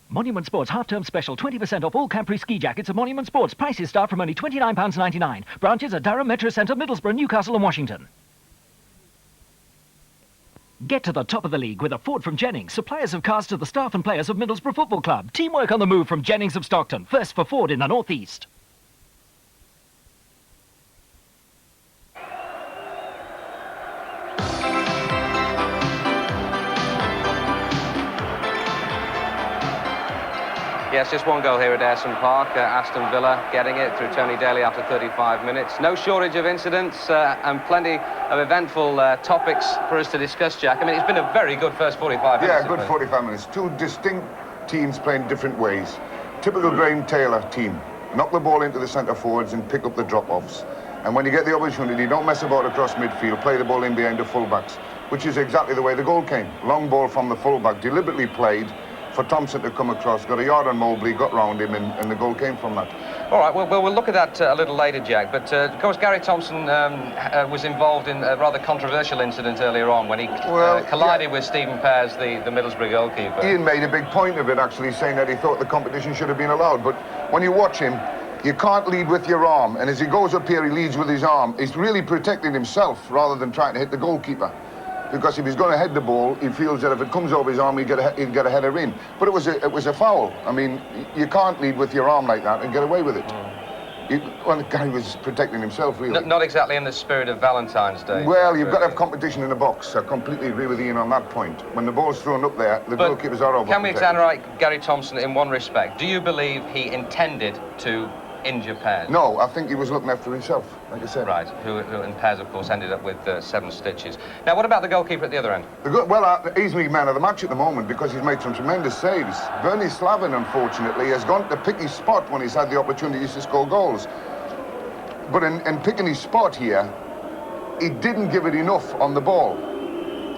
Monument Sports half-term special, 20% off all Capri ski jackets at Monument Sports. Prices start from only £29.99. Branches at Durham, Metro Centre, Middlesbrough, Newcastle and Washington. Get to the top of the league with a Ford from Jennings, suppliers of cars to the staff and players of Middlesbrough Football Club. Teamwork on the move from Jennings of Stockton, first for Ford in the North East. Yes, just one goal here at Aston Park. Aston Villa getting it through Tony Daly after 35 minutes. No shortage of incidents and plenty of eventful topics for us to discuss, Jack. I mean, it's been a very good first 45 minutes. Yeah, good 45 minutes. Two distinct teams playing different ways. Typical Graham Taylor team. Knock the ball into the centre forwards and pick up the drop-offs. And when you get the opportunity, don't mess about across midfield, play the ball in behind the full-backs, which is exactly the way the goal came. Long ball from the full-back, deliberately played for Thompson to come across, got a yard on Mobley, got round him, and the goal came from that. All right, well, we'll look at that a little later, Jack. But, of course, Gary Thompson was involved in a rather controversial incident earlier on when he collided with Stephen Pears, the Middlesbrough goalkeeper. Ian made a big point of it, actually, saying that he thought the competition should have been allowed. But when you watch him, you can't lead with your arm. And as he goes up here, he leads with his arm. He's really protecting himself rather than trying to hit the goalkeeper. Because if he's going to head the ball, he feels that if it comes over his arm, he'd get a header in. But it was a foul. I mean, you can't lead with your arm like that and get away with it. Well, the guy was protecting himself, really. Not exactly in the spirit of Valentine's Day. Well, you've got to have competition in the box. I completely agree with Ian on that point. When the ball's thrown up there, the goalkeepers are over. Can we exonerate Gary Thompson in one respect? Do you believe he intended to injure Pears? No, I think he was looking after himself, like I said. Right, and Pears, of course, ended up with 7 stitches. Now, what about the goalkeeper at the other end? He's my man of the match at the moment because he's made some tremendous saves. Bernie Slavin, unfortunately, has gone to pick his spot when he's had the opportunities to score goals. But in picking his spot here, he didn't give it enough on the ball.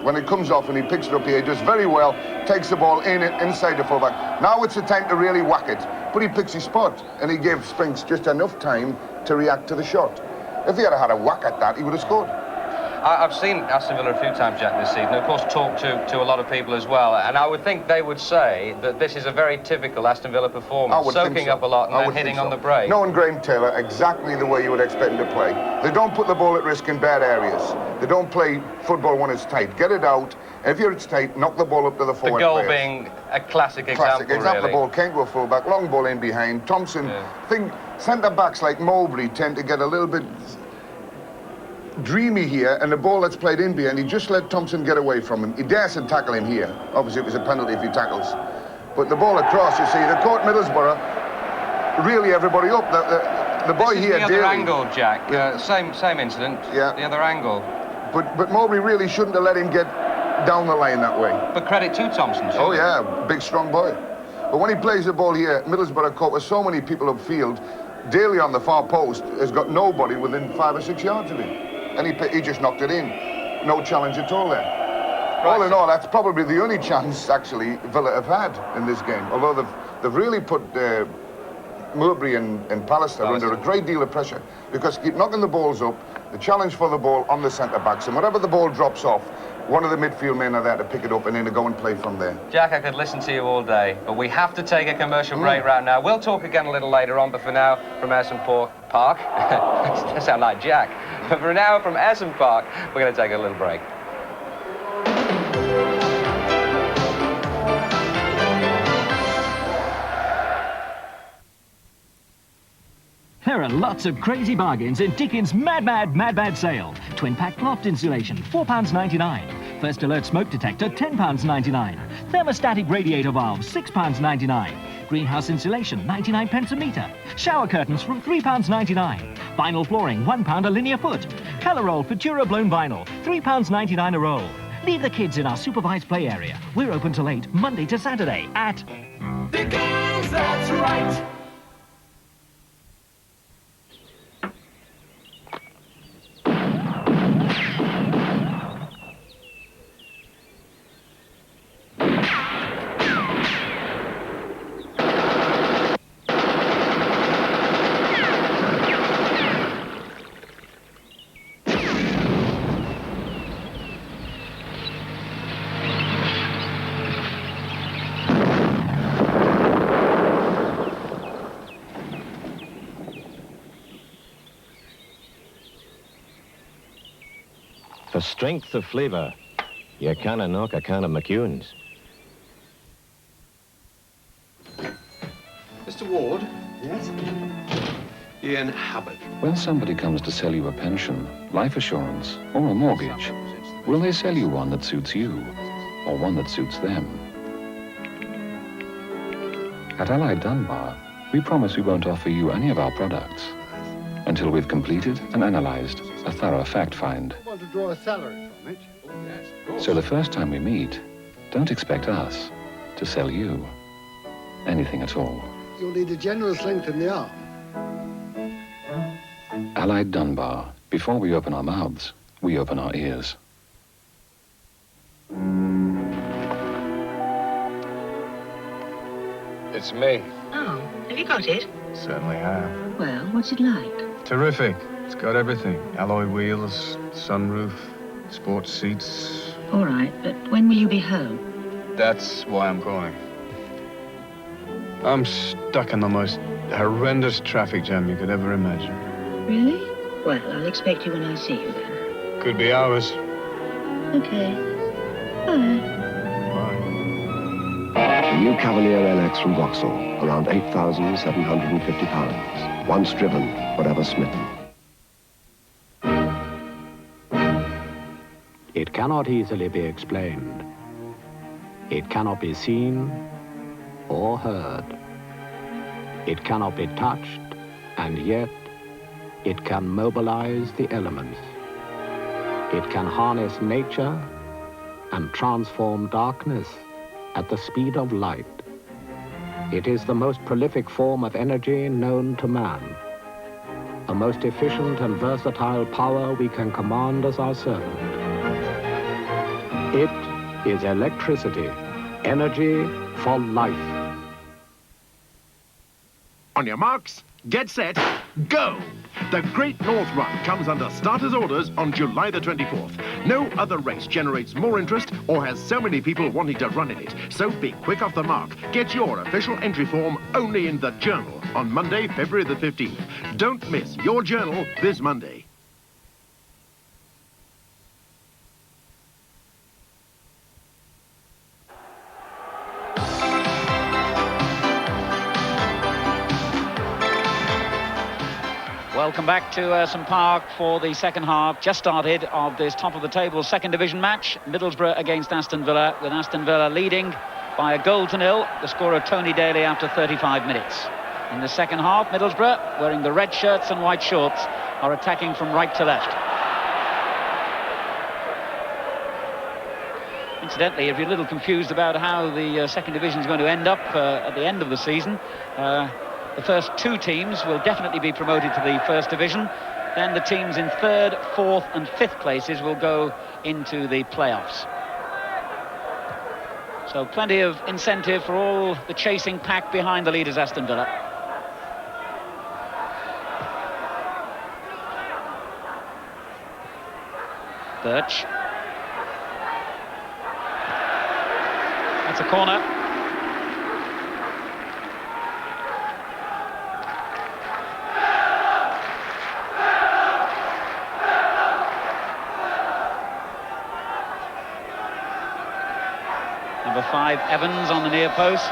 When it comes off and he picks it up here, he does very well, takes the ball inside the fullback. Now it's the time to really whack it. But he picks his spot, and he gave Spinks just enough time to react to the shot. If he had had a whack at that, he would have scored. I've seen Aston Villa a few times, Jack, this season. Of course, talked to a lot of people as well. And I would think they would say that this is a very typical Aston Villa performance. Soaking up a lot and then hitting on the break. Knowing Graham Taylor, exactly the way you would expect him to play. They don't put the ball at risk in bad areas. They don't play football when it's tight. Get it out. If it's tight, knock the ball up to the forward The goal players. being a classic example, really. The ball came to a fullback, long ball in behind. Thompson, centre-backs like Mobley tend to get a little bit dreamy here, and the ball that's played in behind, he just let Thompson get away from him. He dares to tackle him here. Obviously, it was a penalty if he tackles. But the ball across, you see, they caught Middlesbrough, really everybody up. The boy here, the other angle, Jack. Same incident. Yeah. The other angle. But Mobley really shouldn't have let him get down the line that way. But credit to Thompson, surely. Oh, yeah, big, strong boy. But when he plays the ball here, Middlesbrough cope with so many people upfield. Daly on the far post has got nobody within 5 or 6 yards of him. And he just knocked it in. No challenge at all there. Right. All in all, that's probably the only chance, actually, Villa have had in this game. Although they've really put Mowbray and Pallister under a great deal of pressure, because keep knocking the balls up, the challenge for the ball on the centre-backs, and whatever the ball drops off, one of the midfield men are there to pick it up and then to go and play from there. Jack, I could listen to you all day, but we have to take a commercial break right now. We'll talk again a little later on, but for now, from Aston Park, that sound like Jack. But for now, from Aston Park, we're going to take a little break. There are lots of crazy bargains in Dickens' Mad sale. Twin pack loft insulation, £4.99. First alert smoke detector, £10.99. Thermostatic radiator valves, £6.99. Greenhouse insulation, 99 pence a metre. Shower curtains from £3.99. Vinyl flooring, £1 a linear foot. Colour roll for Dura-blown vinyl, £3.99 a roll. Leave the kids in our supervised play area. We're open till 8, Monday to Saturday at Dickens, that's right. For strength of flavour, you canna knock a can of McEwen's. Mr. Ward? Yes? Ian Hubbard. When somebody comes to sell you a pension, life assurance, or a mortgage, will they sell you one that suits you, or one that suits them? At Allied Dunbar, we promise we won't offer you any of our products until we've completed and analysed a thorough fact find. I want to draw a salary from it. Oh, yes, of course. So the first time we meet, don't expect us to sell you anything at all. You'll need a generous length in the arm. Allied Dunbar. Before we open our mouths, we open our ears. It's me. Oh, have you got it? Certainly have. Well, what's it like? Terrific. It's got everything. Alloy wheels, sunroof, sports seats. All right, but when will you be home? That's why I'm calling. I'm stuck in the most horrendous traffic jam you could ever imagine. Really? Well, I'll expect you when I see you then. Could be hours. Okay. Bye. The new Cavalier LX from Vauxhall, around £8,750. Once driven, forever smitten. It cannot easily be explained. It cannot be seen or heard. It cannot be touched, and yet it can mobilize the elements. It can harness nature and transform darkness at the speed of light. It is the most prolific form of energy known to man, the most efficient and versatile power we can command as our servant. It is electricity, energy for life. On your marks, get set, go! The Great North Run comes under starters' orders on July the 24th. No other race generates more interest or has so many people wanting to run in it. So be quick off the mark. Get your official entry form only in the Journal on Monday, February the 15th. Don't miss your Journal this Monday. Welcome back to Aston Park for the second half, just started, of this top-of-the-table second division match. Middlesbrough against Aston Villa, with Aston Villa leading by 1-0. The score of Tony Daly after 35 minutes. In the second half, Middlesbrough, wearing the red shirts and white shorts, are attacking from right to left. Incidentally, if you're a little confused about how the second division is going to end up at the end of the season, the first 2 teams will definitely be promoted to the first division. Then the teams in 3rd, 4th and 5th places will go into the playoffs. So plenty of incentive for all the chasing pack behind the leaders, Aston Villa. Birch. That's a corner. Number 5, Evans on the near post.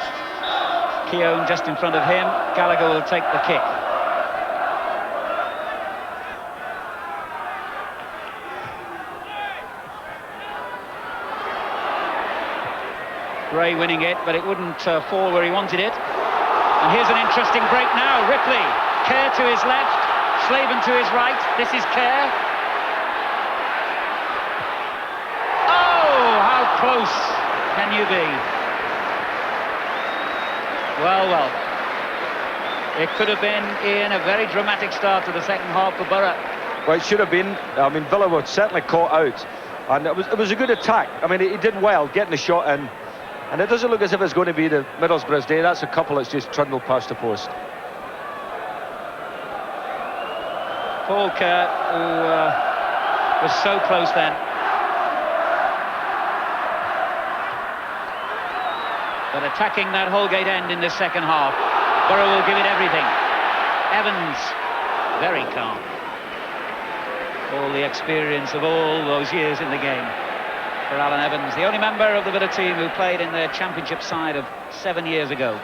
Keown just in front of him. Gallagher will take the kick. Gray winning it, but it wouldn't fall where he wanted it. And here's an interesting break now. Ripley, Kerr to his left, Slaven to his right. This is Kerr. Oh, how close can you be? Well, well. It could have been, Ian, a very dramatic start to the second half for Borough. Well, it should have been. I mean, Villa were certainly caught out. And it was a good attack. I mean, he did well getting the shot in. And it doesn't look as if it's going to be the Middlesbrough's day. That's a couple that's just trundled past the post. Paul Kerr, who was so close then. But attacking that Holgate end in the second half. Borough will give it everything. Evans, very calm. All the experience of all those years in the game for Alan Evans, the only member of the Villa team who played in their championship side of 7 years ago.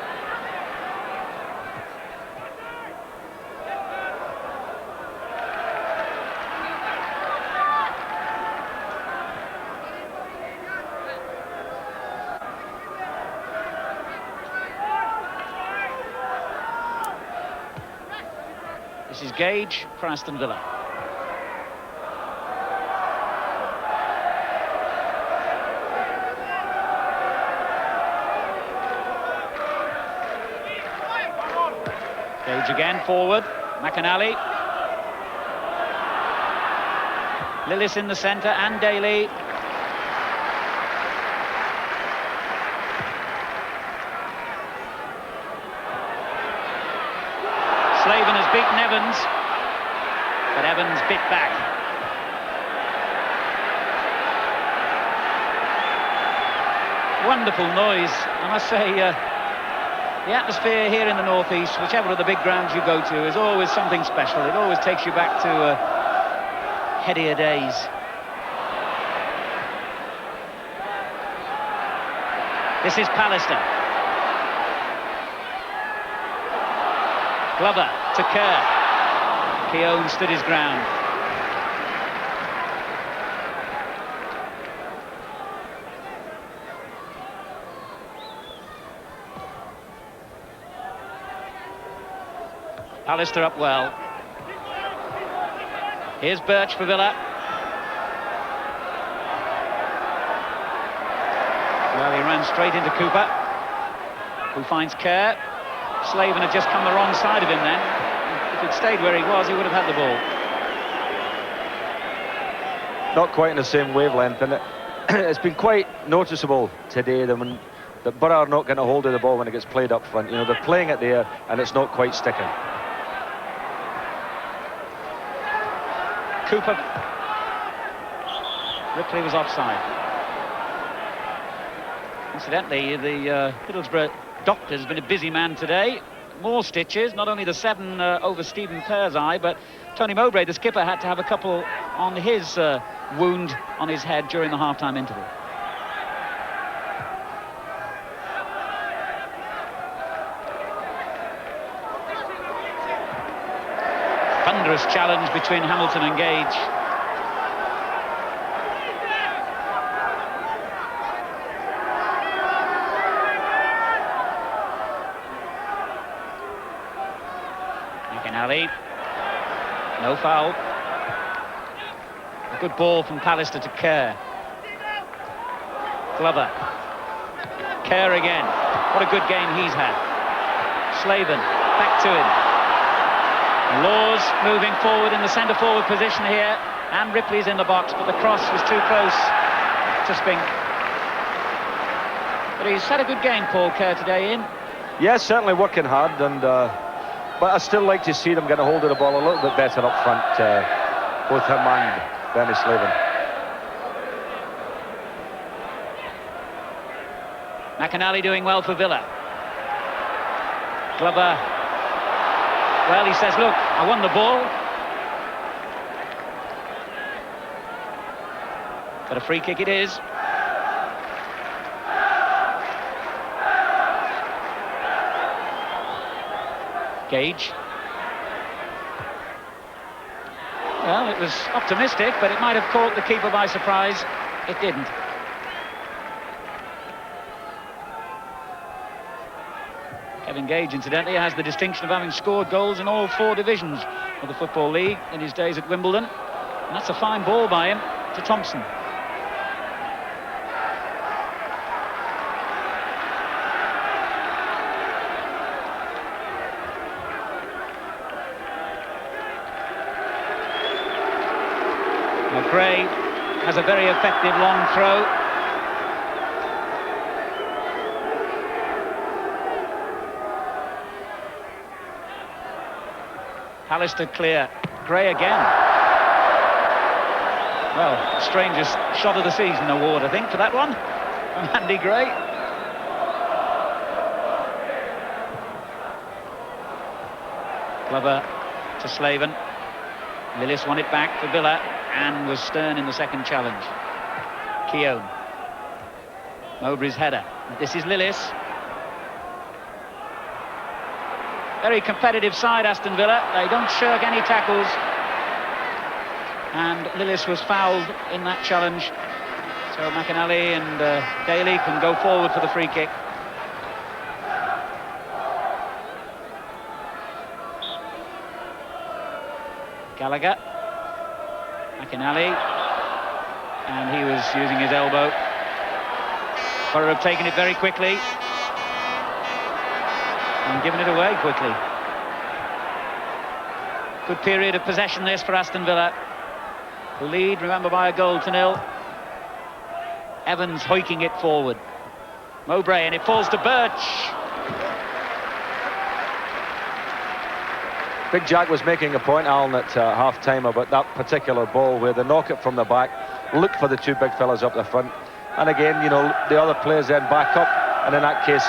This is Gage for Aston Villa. Gage again, forward. McAnally. Lillis in the centre, and Daly. Slaven has beaten Evans, but Evans bit back. Wonderful noise, I must say. The atmosphere here in the northeast, whichever of the big grounds you go to, is always something special. It always takes you back to headier days. This is Pallister. Glover to Kerr. Keown stood his ground. Pallister up well. Here's Birch for Villa. Well, he ran straight into Cooper, who finds Kerr. Slaven had just come the wrong side of him then. If he'd stayed where he was, he would have had the ball. Not quite in the same wavelength, and it's been quite noticeable today that Borough are not getting a hold of the ball when it gets played up front. You know, they're playing it there, and it's not quite sticking. Cooper. Ripley was offside. Incidentally, the Middlesbrough doctor has been a busy man today. More stitches, not only the 7 over Stephen Kerr's eye, but Tony Mowbray, the skipper, had to have a couple on his wound on his head during the half-time interval. Thunderous challenge between Hamilton and Gage. McAnally. No foul. A good ball from Pallister to Kerr. Glover. Kerr again. What a good game he's had. Slaven, back to him. Laws moving forward in the centre-forward position here. And Ripley's in the box, but the cross was too close to Spink. But he's had a good game, Paul Kerr, today, Ian. Yes, certainly working hard, and but I still like to see them get a hold of the ball a little bit better up front, both him and Benny Slaven. McAnally doing well for Villa. Glover. Well, he says, look, I won the ball. But a free kick it is. Gage. Well, it was optimistic, but it might have caught the keeper by surprise. It didn't. Kevin Gage, incidentally, has the distinction of having scored goals in all 4 divisions of the Football League in his days at Wimbledon. And that's a fine ball by him to Thompson. Now Gray has a very effective long throw. Alistair clear. Gray again. Well, strangest shot of the season award, I think, for that one, from Andy Gray. Glover to Slaven. Lillis won it back for Villa and was stern in the second challenge. Keown. Mowbray's header. This is Lillis. Very competitive side, Aston Villa. They don't shirk any tackles. And Lillis was fouled in that challenge. So McAnally and Daly can go forward for the free kick. Gallagher. McAnally. And he was using his elbow. Borough have taken it very quickly. And given it away quickly. Good period of possession this for Aston Villa. The lead, remember, by a goal to 0. Evans hoiking it forward. Mowbray, and it falls to Birch. Big Jack was making a point, Alan, at half-time about that particular ball where they knock it from the back, look for the 2 big fellas up the front, and again, you know, the other players then back up, and in that case,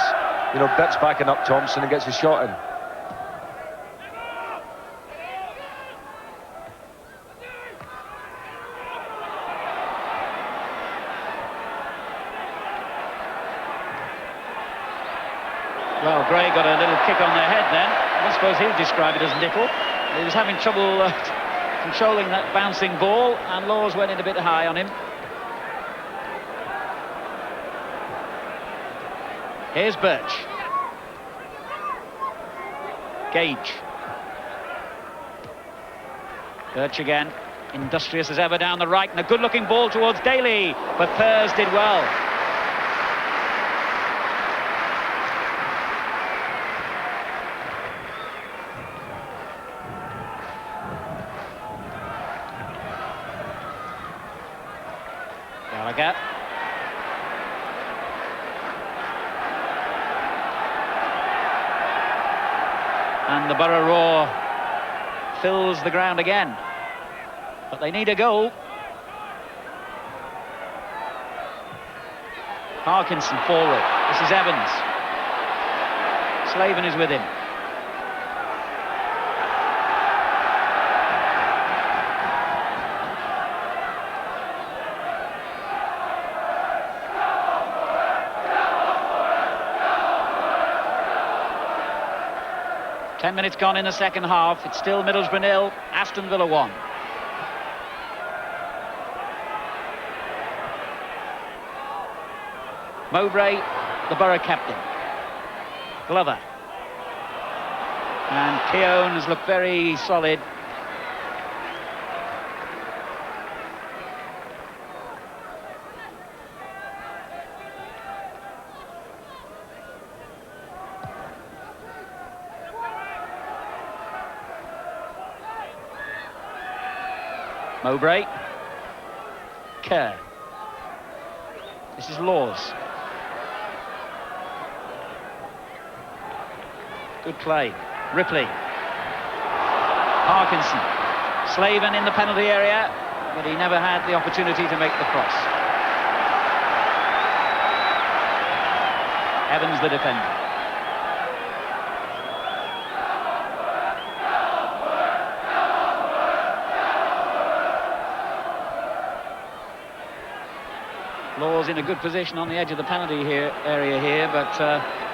you know, Birch backing up Thompson and gets a shot in. Well, Gray got a little kick on their head then. I suppose he'll describe it as little. He was having trouble controlling that bouncing ball, and Laws went in a bit high on him. Here's Birch. Gage. Birch again, industrious as ever down the right, and a good-looking ball towards Daly, but Pers did well. Gallagher. And the Borough roar fills the ground again. But they need a goal. Parkinson forward. This is Evans. Slaven is with him. Ten minutes gone in the second half. It's still Middlesbrough 0, Aston Villa 1. Mowbray, the Borough captain. Glover. And Keown has looked very solid. Mowbray. Kerr. This is Laws. Good play. Ripley. Parkinson. Slaven in the penalty area, but he never had the opportunity to make the cross. Evans, the defender. Laws in a good position on the edge of the penalty area here, but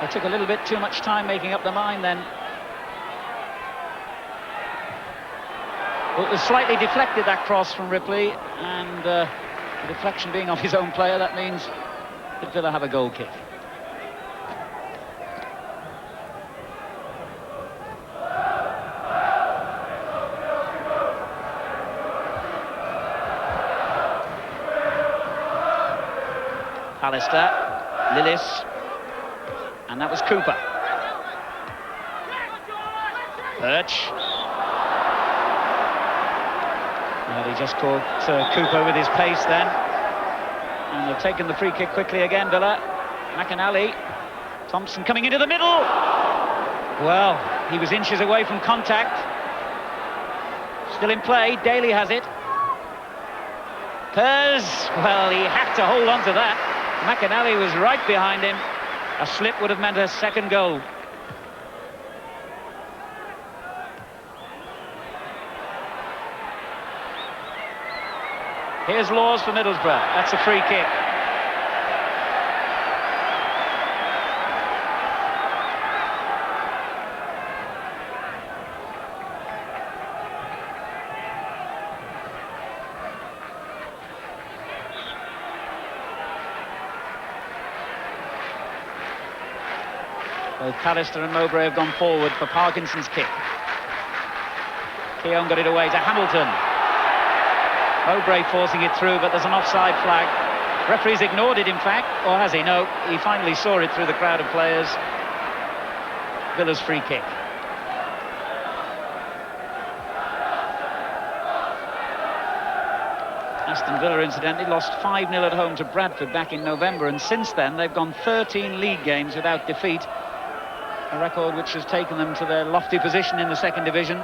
they took a little bit too much time making up their mind then. Well, it was slightly deflected, that cross from Ripley, and the deflection being off his own player, that means that Villa have a goal kick. Pallister, Lillis, and that was Cooper. Birch. Well, he just caught Cooper with his pace then. And they've taken the free kick quickly again, Villa. McAnally. Thompson coming into the middle. Well, he was inches away from contact. Still in play, Daly has it. Pers, well, he had to hold on to that. McAnally was right behind him. A slip would have meant a second goal. Here's Laws for Middlesbrough. That's a free kick. Both Pallister and Mowbray have gone forward for Parkinson's kick. Keown got it away to Hamilton. Mowbray forcing it through, but there's an offside flag. Referee's ignored it, in fact, or has he? No, he finally saw it through the crowd of players. Villa's free kick. Aston Villa, incidentally, lost 5-0 at home to Bradford back in November, and since then they've gone 13 league games without defeat, a record which has taken them to their lofty position in the second division,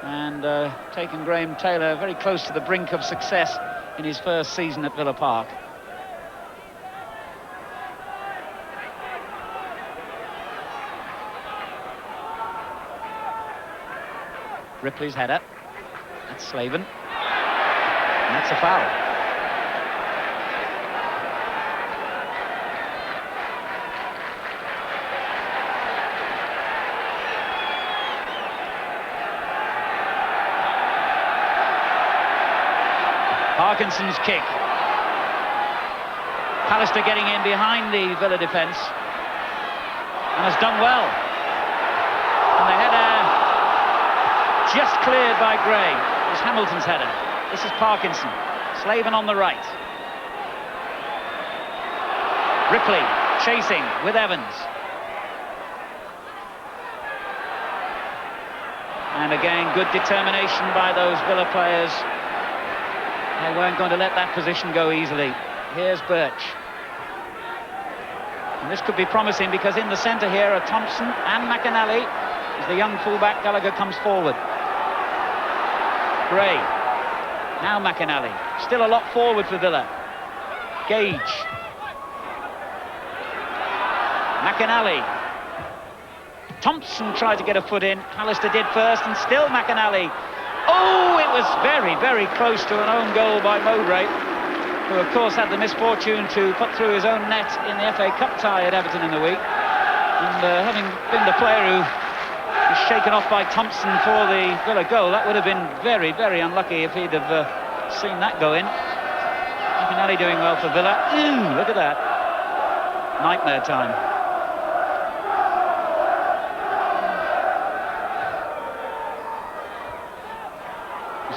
and taken Graham Taylor very close to the brink of success in his first season at Villa Park. Ripley's header. That's Slaven. And that's a foul. Parkinson's kick. Pallister getting in behind the Villa defence and has done well. And the header just cleared by Gray. It's Hamilton's header. This is Parkinson. Slaven on the right. Ripley chasing with Evans. And again, good determination by those Villa players. They weren't going to let that position go easily. Here's Birch. And this could be promising, because in the centre here are Thompson and McAnally. As the young fullback Gallagher comes forward. Gray. Now McAnally. Still a lot forward for Villa. Gage. McAnally. Thompson tried to get a foot in. Pallister did first, and still McAnally. Oh, it was very, very close to an own goal by Mowbray, who of course had the misfortune to put through his own net in the FA Cup tie at Everton in the week. And having been the player who was shaken off by Thompson for the Villa goal, that would have been very, very unlucky if he'd have seen that go in. McAnally doing well for Villa. Ooh, look at that. Nightmare time.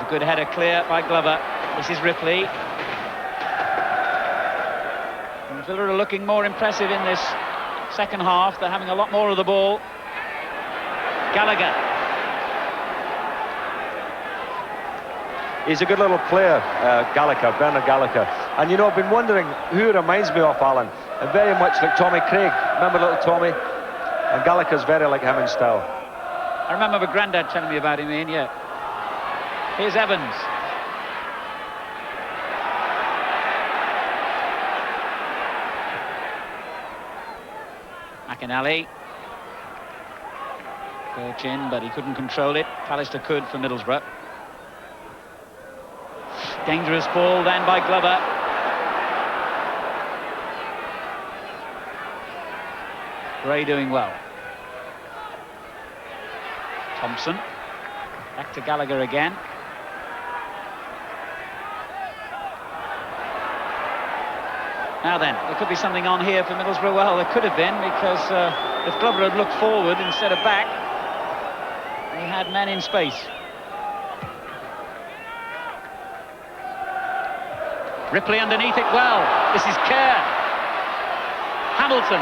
Good header clear by Glover. This is Ripley. And Villa are looking more impressive in this second half. They're having a lot more of the ball. Gallagher. He's a good little player, Bernard Gallagher. And you know, I've been wondering who he reminds me of, Alan. And very much like Tommy Craig. Remember little Tommy? And Gallagher's very like him in style. I remember my granddad telling me about him, Ian, yeah. Here's Evans. McInally. Birch in, but he couldn't control it. Pallister could for Middlesbrough. Dangerous ball then by Glover. Gray doing well. Thompson. Back to Gallagher again. Now then, there could be something on here for Middlesbrough. Well, there could have been, because if Glover had looked forward instead of back, he had men in space. Ripley underneath it well. This is Kerr. Hamilton.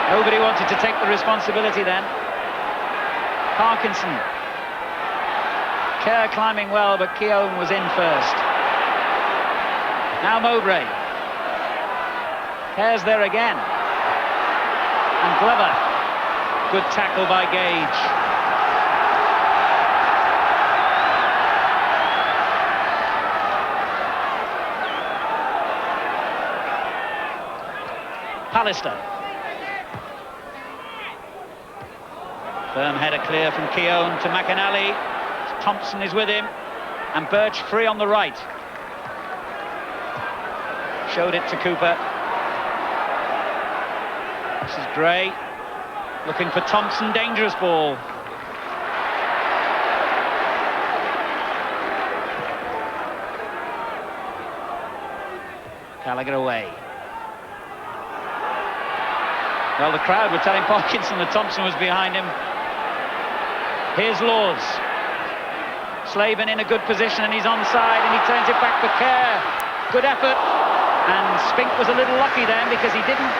Nobody wanted to take the responsibility then. Parkinson. Kerr climbing well, but Keown was in first. Now Mowbray. Kerr's there again. And Glover. Good tackle by Gage. Pallister. Firm header clear from Keown to McInally. Thompson is with him. And Birch free on the right. Showed it to Cooper. This is Gray. Looking for Thompson. Dangerous ball. Gallagher away. Well, the crowd were telling Parkinson that Thompson was behind him. Here's Laws. Slavin in a good position, and he's onside, and he turns it back for Kerr. Good effort. And Spink was a little lucky then, because he didn't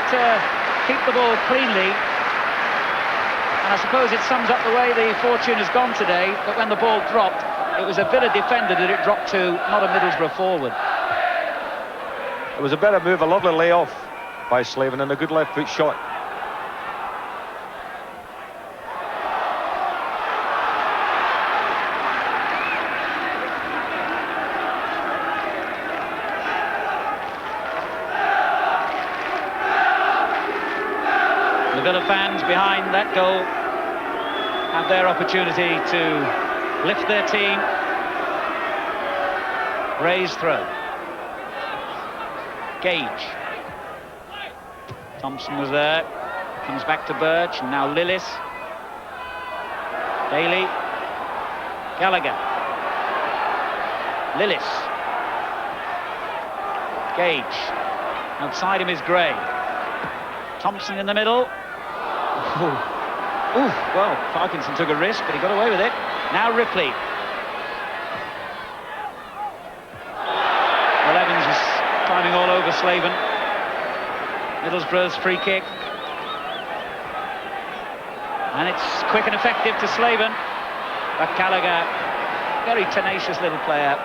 keep the ball cleanly. And I suppose it sums up the way the fortune has gone today, that when the ball dropped, it was a Villa defender that it dropped to, not a Middlesbrough forward. It was a better move, a lovely layoff by Slavin, and a good left foot shot. Villa fans behind that goal have their opportunity to lift their team. Gray's throw. Gage. Thompson was there. Comes back to Birch, and now Lillis. Daly. Gallagher. Lillis. Gage. Outside him is Gray. Thompson in the middle. Ooh, well, Parkinson took a risk, but he got away with it. Now Ripley. Well, Evans was climbing all over Slavin. Middlesbrough's free kick. And it's quick and effective to Slavin. But Gallagher, very tenacious little player.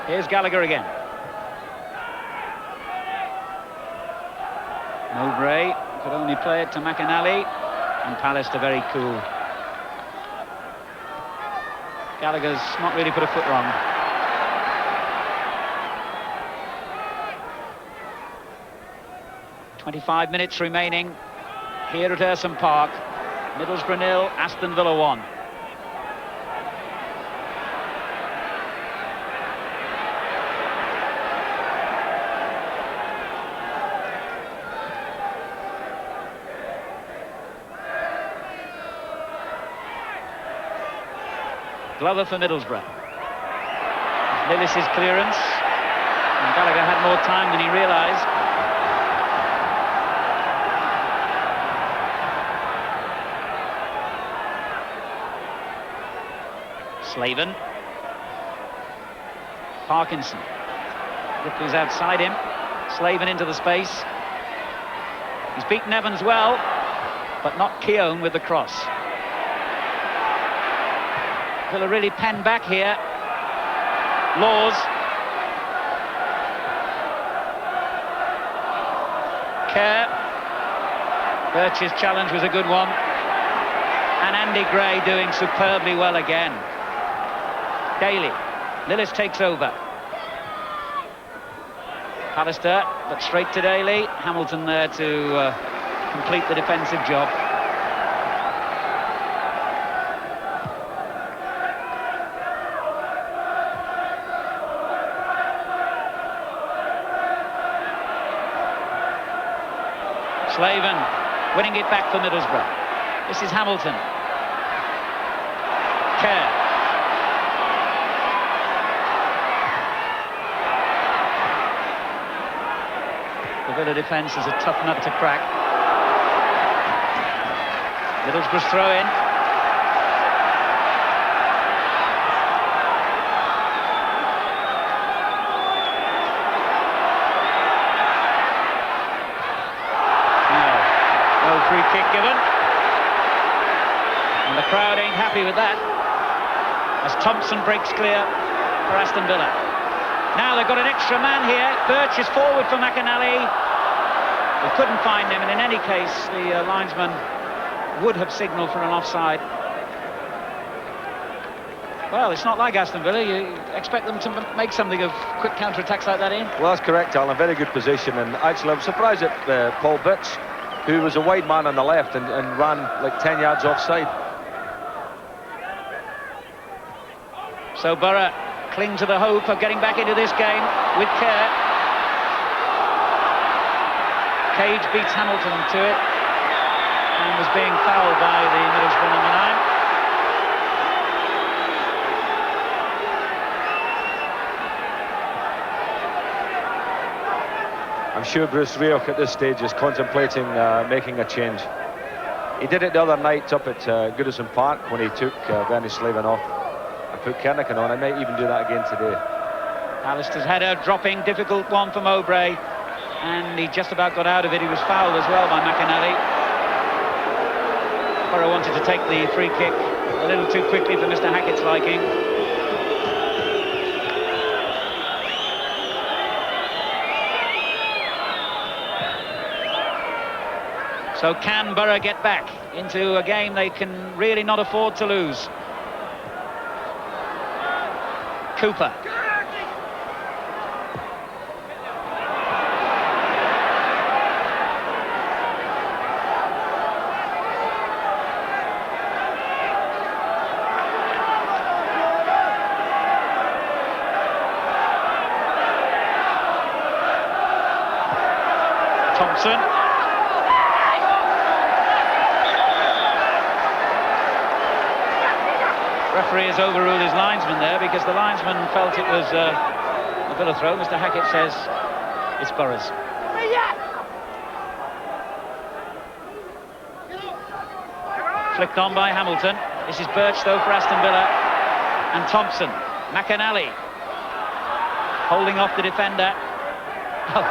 Here's Gallagher again. Mowbray could only play it to McInally, and Pallister very cool. Gallagher's not really put a foot wrong. "25 minutes remaining here at Urson Park. Middlesbrough 0, Aston Villa 1. Glover for Middlesbrough. Lillis' clearance. And Gallagher had more time than he realised. Slaven. Parkinson. Ripley's outside him. Slaven into the space. He's beaten Evans well, but not Keown with the cross. Villa really pen back here. Laws. Kerr. Birch's challenge was a good one. And Andy Gray doing superbly well again. Daly. Lillis takes over. Pallister, but straight to Daly. Hamilton there to complete the defensive job. Slaven winning it back for Middlesbrough. This is Hamilton. Kerr. The Villa defence is a tough nut to crack. Middlesbrough's throw in. No free kick given. And the crowd ain't happy with that, as Thompson breaks clear for Aston Villa. Now they've got an extra man here. Birch is forward for McAnally. They couldn't find him, and in any case, the linesman would have signalled for an offside. Well, it's not like Aston Villa. You expect them to make something of quick counter-attacks like that, Ian? Well, that's correct, Alan. Very good position, and actually I'm surprised at Paul Birch, who was a wide man on the left and ran like 10 yards offside. So Borough cling to the hope of getting back into this game with Kerr. Cage beats Hamilton to it and was being fouled by the Middlesbrough number 9. I'm sure Bruce Rioch at this stage is contemplating making a change. He did it the other night up at Goodison Park when he took Bernie Slaven off and put Kernigan on. I might even do that again today. Alistair's header dropping, difficult one from Mowbray, and he just about got out of it. He was fouled as well by McAnally. Borough wanted to take the free kick a little too quickly for Mr. Hackett's liking. So can Borough get back into a game they can really not afford to lose? Cooper. Thompson. Referee has overruled his linesman there because the linesman felt it was a Villa throw. Mr. Hackett says it's Borough's. Flicked on by Hamilton. This is Birch though for Aston Villa. And Thompson. McAnally holding off the defender. Oh,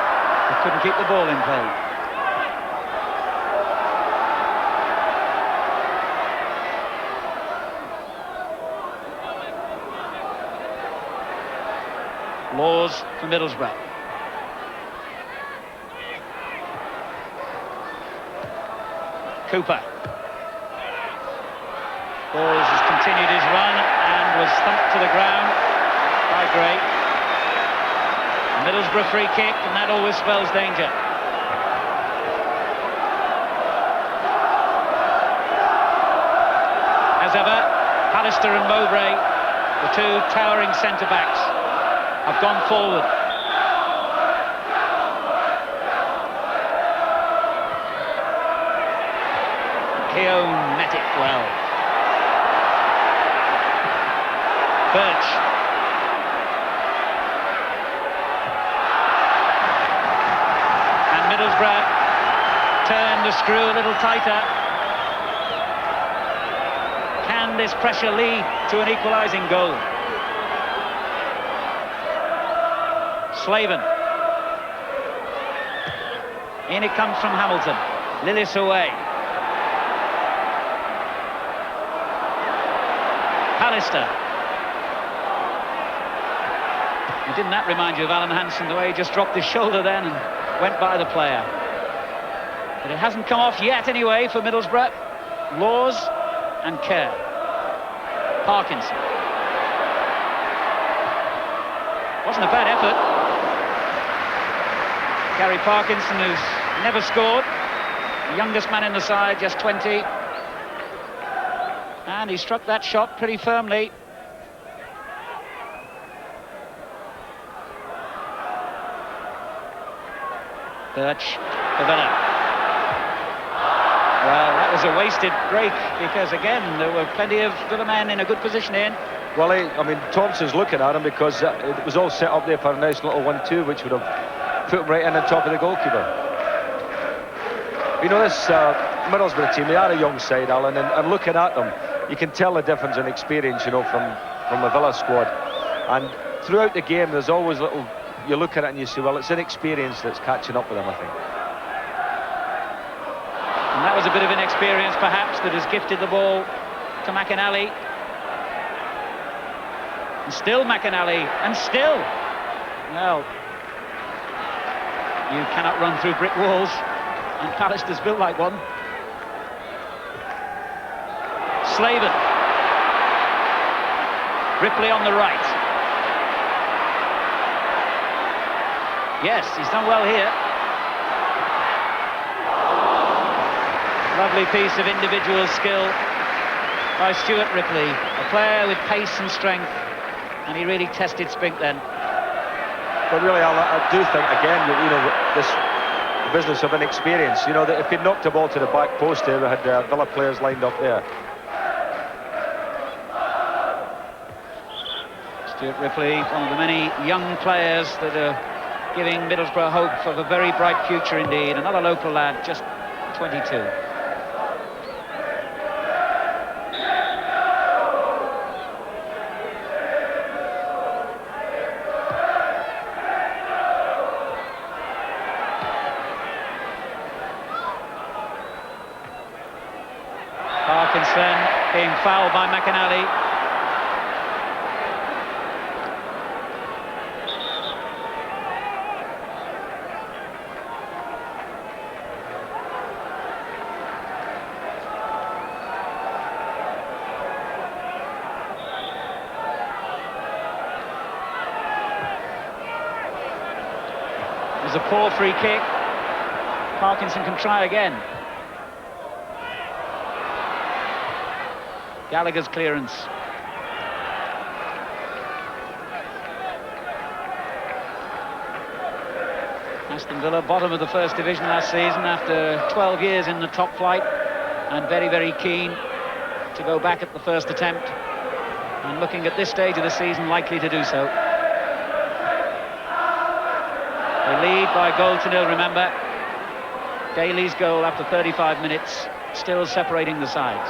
he couldn't keep the ball in play. Laws for Middlesbrough. Cooper. Laws has continued his run and was thumped to the ground by Gray. Middlesbrough free kick, and that always spells danger. As ever, Pallister and Mowbray, the two towering centre-backs, have gone forward. Keown met it well. Birch. And Middlesbrough turn the screw a little tighter. Can Can this pressure lead to an equalising goal? Slaven. In it comes from Hamilton. Lillis away. Pallister. Didn't that remind you of Alan Hansen, the way he just dropped his shoulder then and went by the player? But it hasn't come off yet anyway for Middlesbrough. Laws and Kerr. Parkinson. Wasn't a bad effort. Gary Parkinson, who's never scored. The youngest man in the side, just 20. And he struck that shot pretty firmly. Birch for Villa. Well, that was a wasted break because, again, there were plenty of Villa men in a good position in. Well, I mean, Thompson's looking at him because it was all set up there for a nice little 1-2, which would have put him right in on top of the goalkeeper. You know, this Middlesbrough team, they are a young side, Alan, and looking at them, you can tell the difference in experience, you know, from a Villa squad. And throughout the game, there's always little... You look at it and you say, well, it's inexperience that's catching up with them, I think. And that was a bit of inexperience, perhaps, that has gifted the ball to McInally. And still McInally, and still. Well, you cannot run through brick walls, and Pallister's built like one. Slaven. Ripley on the right. Yes, he's done well here. Lovely piece of individual skill by Stuart Ripley, a player with pace and strength, and he really tested Spink then. But really, I do think, again, you know, this business of inexperience, you know, that if he'd knocked the ball to the back post there, we had Villa players lined up there. Stuart Ripley, one of the many young players that are giving Middlesbrough hope of a very bright future indeed. Another local lad, just 22. Parkinson being fouled by McInally. A poor free kick. Parkinson can try again. Gallagher's clearance. Aston Villa, bottom of the first division last season after 12 years in the top flight, and very, very keen to go back at the first attempt, and looking at this stage of the season likely to do so. They lead by a goal to nil, remember. Daly's goal after 35 minutes, still separating the sides.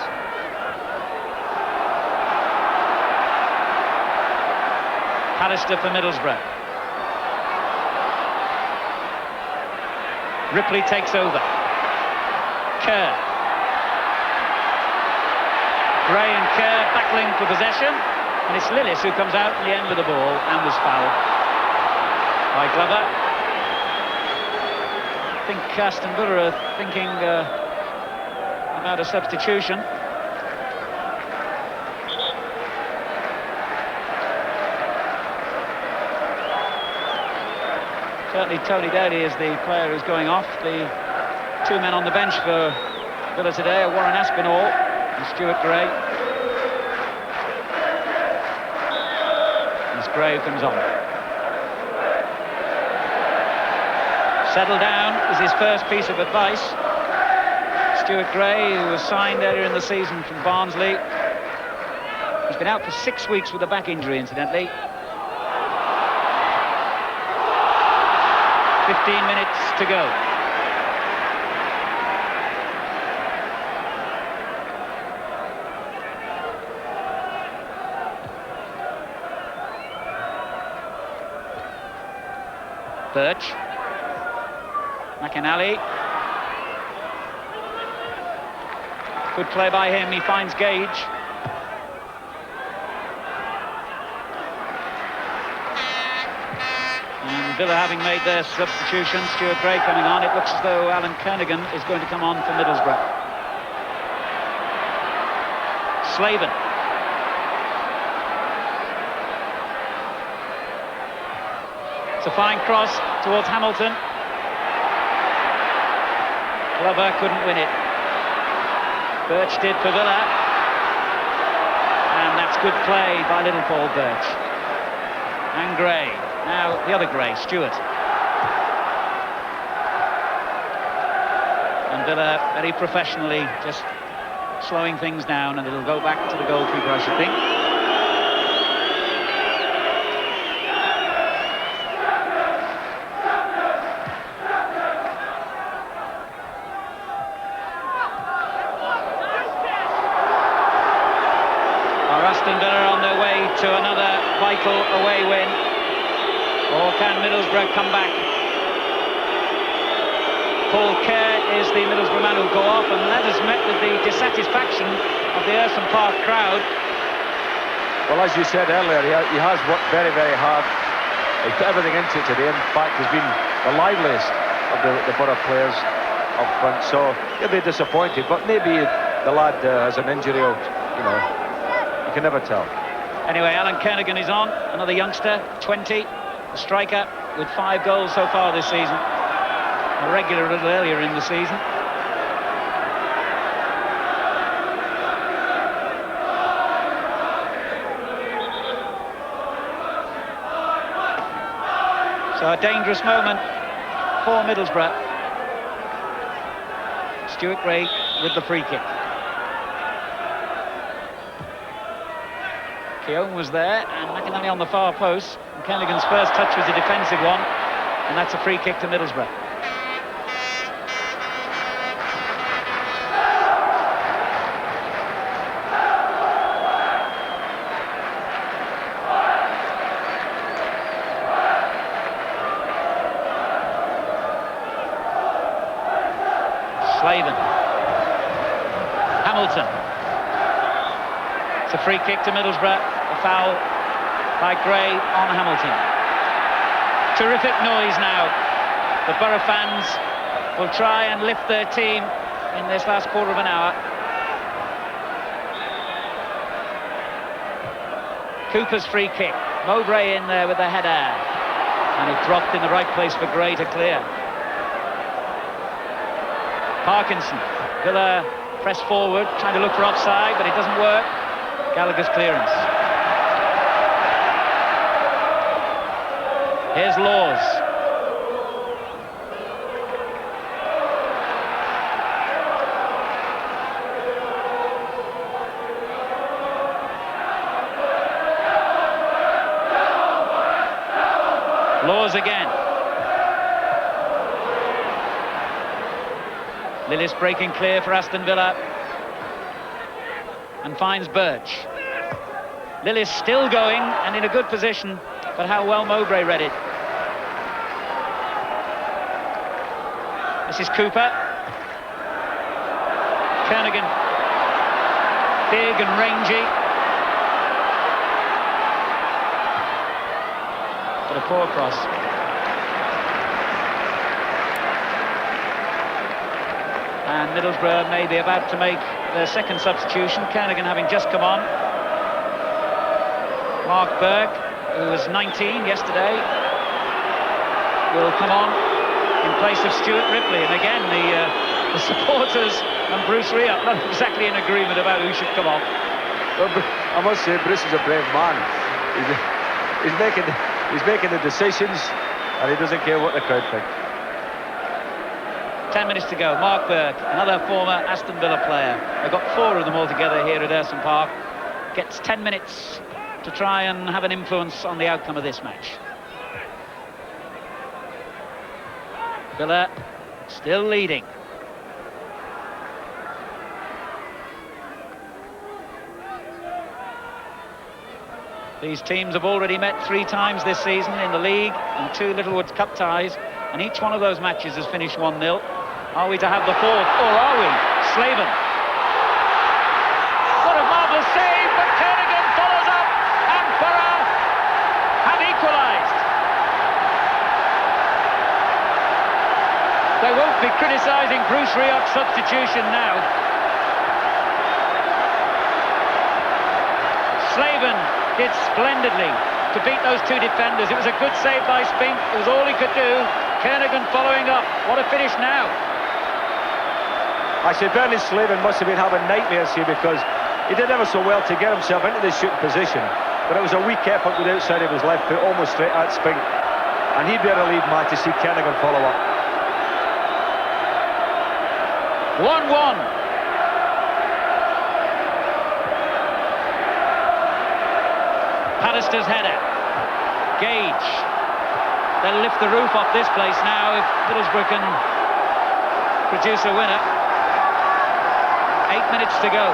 Pallister for Middlesbrough. Ripley takes over. Kerr. Gray and Kerr battling for possession, and it's Lillis who comes out in the end with the ball and was fouled by Glover. I think Aston Villa are thinking about a substitution. Certainly Tony Daly is the player who's going off. The two men on the bench for Villa today are Warren Aspinall and Stuart Gray. As Gray comes on. Settle down is his first piece of advice. Stuart Gray, who was signed earlier in the season from Barnsley. He's been out for 6 weeks with a back injury, incidentally. 15 minutes to go. Birch. McInally. Good play by him, he finds Gage. And Villa having made their substitution, Stuart Gray coming on, it looks as though Alan Kernigan is going to come on for Middlesbrough. Slaven. It's a fine cross towards Hamilton. Glover couldn't win it. Birch did for Villa. And that's good play by little Paul Birch. And Gray. Now the other Gray, Stewart. And Villa very professionally just slowing things down, and it'll go back to the goalkeeper, I should think. Aston Villa on their way to another vital away win. Or can Middlesbrough come back? Paul Kerr is the Middlesbrough man who'll go off, and that has met with the dissatisfaction of the Aston Park crowd. Well, as you said earlier, he has worked very, very hard. He's put everything into it today. In fact, he's been the liveliest of the Borough players up front, so he'll be disappointed, but maybe the lad has an injury, or, you know, you can never tell. Anyway, Alan Kernigan is on, another youngster, 20, a striker with 5 goals so far this season. A regular a little earlier in the season. So a dangerous moment for Middlesbrough. Stuart Gray with the free kick. Keown was there, and McInally on the far post. And Kernigan's first touch was a defensive one, and that's a free kick to Middlesbrough. Slaven. Hamilton. It's a free kick to Middlesbrough. A foul by Gray on Hamilton. Terrific noise now. The Borough fans will try and lift their team in this last quarter of an hour. Cooper's free kick. Mowbray in there with the header. And it dropped in the right place for Gray to clear. Parkinson. Villa press forward, trying to look for offside, but it doesn't work. Gallagher's clearance. Here's Laws. Laws again. Lillis breaking clear for Aston Villa. And finds Birch. Lillis still going and in a good position, but how well Mowbray read it. This is Cooper. Kernigan. Big and rangy. But a poor cross. And Middlesbrough may be about to make their second substitution. Kernigan having just come on. Mark Burke, who was 19 yesterday, will come on in place of Stuart Ripley. And again, the supporters and Bruce Rioch not exactly in agreement about who should come on. Well, I must say, Bruce is a brave man. He's making the decisions, and he doesn't care what the crowd think. 10 minutes to go. Mark Burke, another former Aston Villa player. They've got 4 of them altogether here at Aston Park. Gets 10 minutes to try and have an influence on the outcome of this match. Villa still leading. These teams have already met 3 times this season in the league and 2 Littlewoods Cup ties, and each one of those matches has finished 1-0. Are we to have the 4th, or are we? Slaven. What a marvellous save, but Kernigan follows up, and Borough have equalised. They won't be criticising Bruce Rioch's substitution now. Slaven did splendidly to beat those 2 defenders. It was a good save by Spink. It was all he could do. Kernigan following up. What a finish now. I say Bernard Slaven must have been having nightmares here, because he did ever so well to get himself into the shooting position, but it was a weak effort with the outside of his left foot, almost straight at Spink, and he'd be a relieved man to see Kernigan follow up. 1-1. Pallister's header. Gage. They'll lift the roof off this place now if Middlesbrough can produce a winner. 8 minutes to go.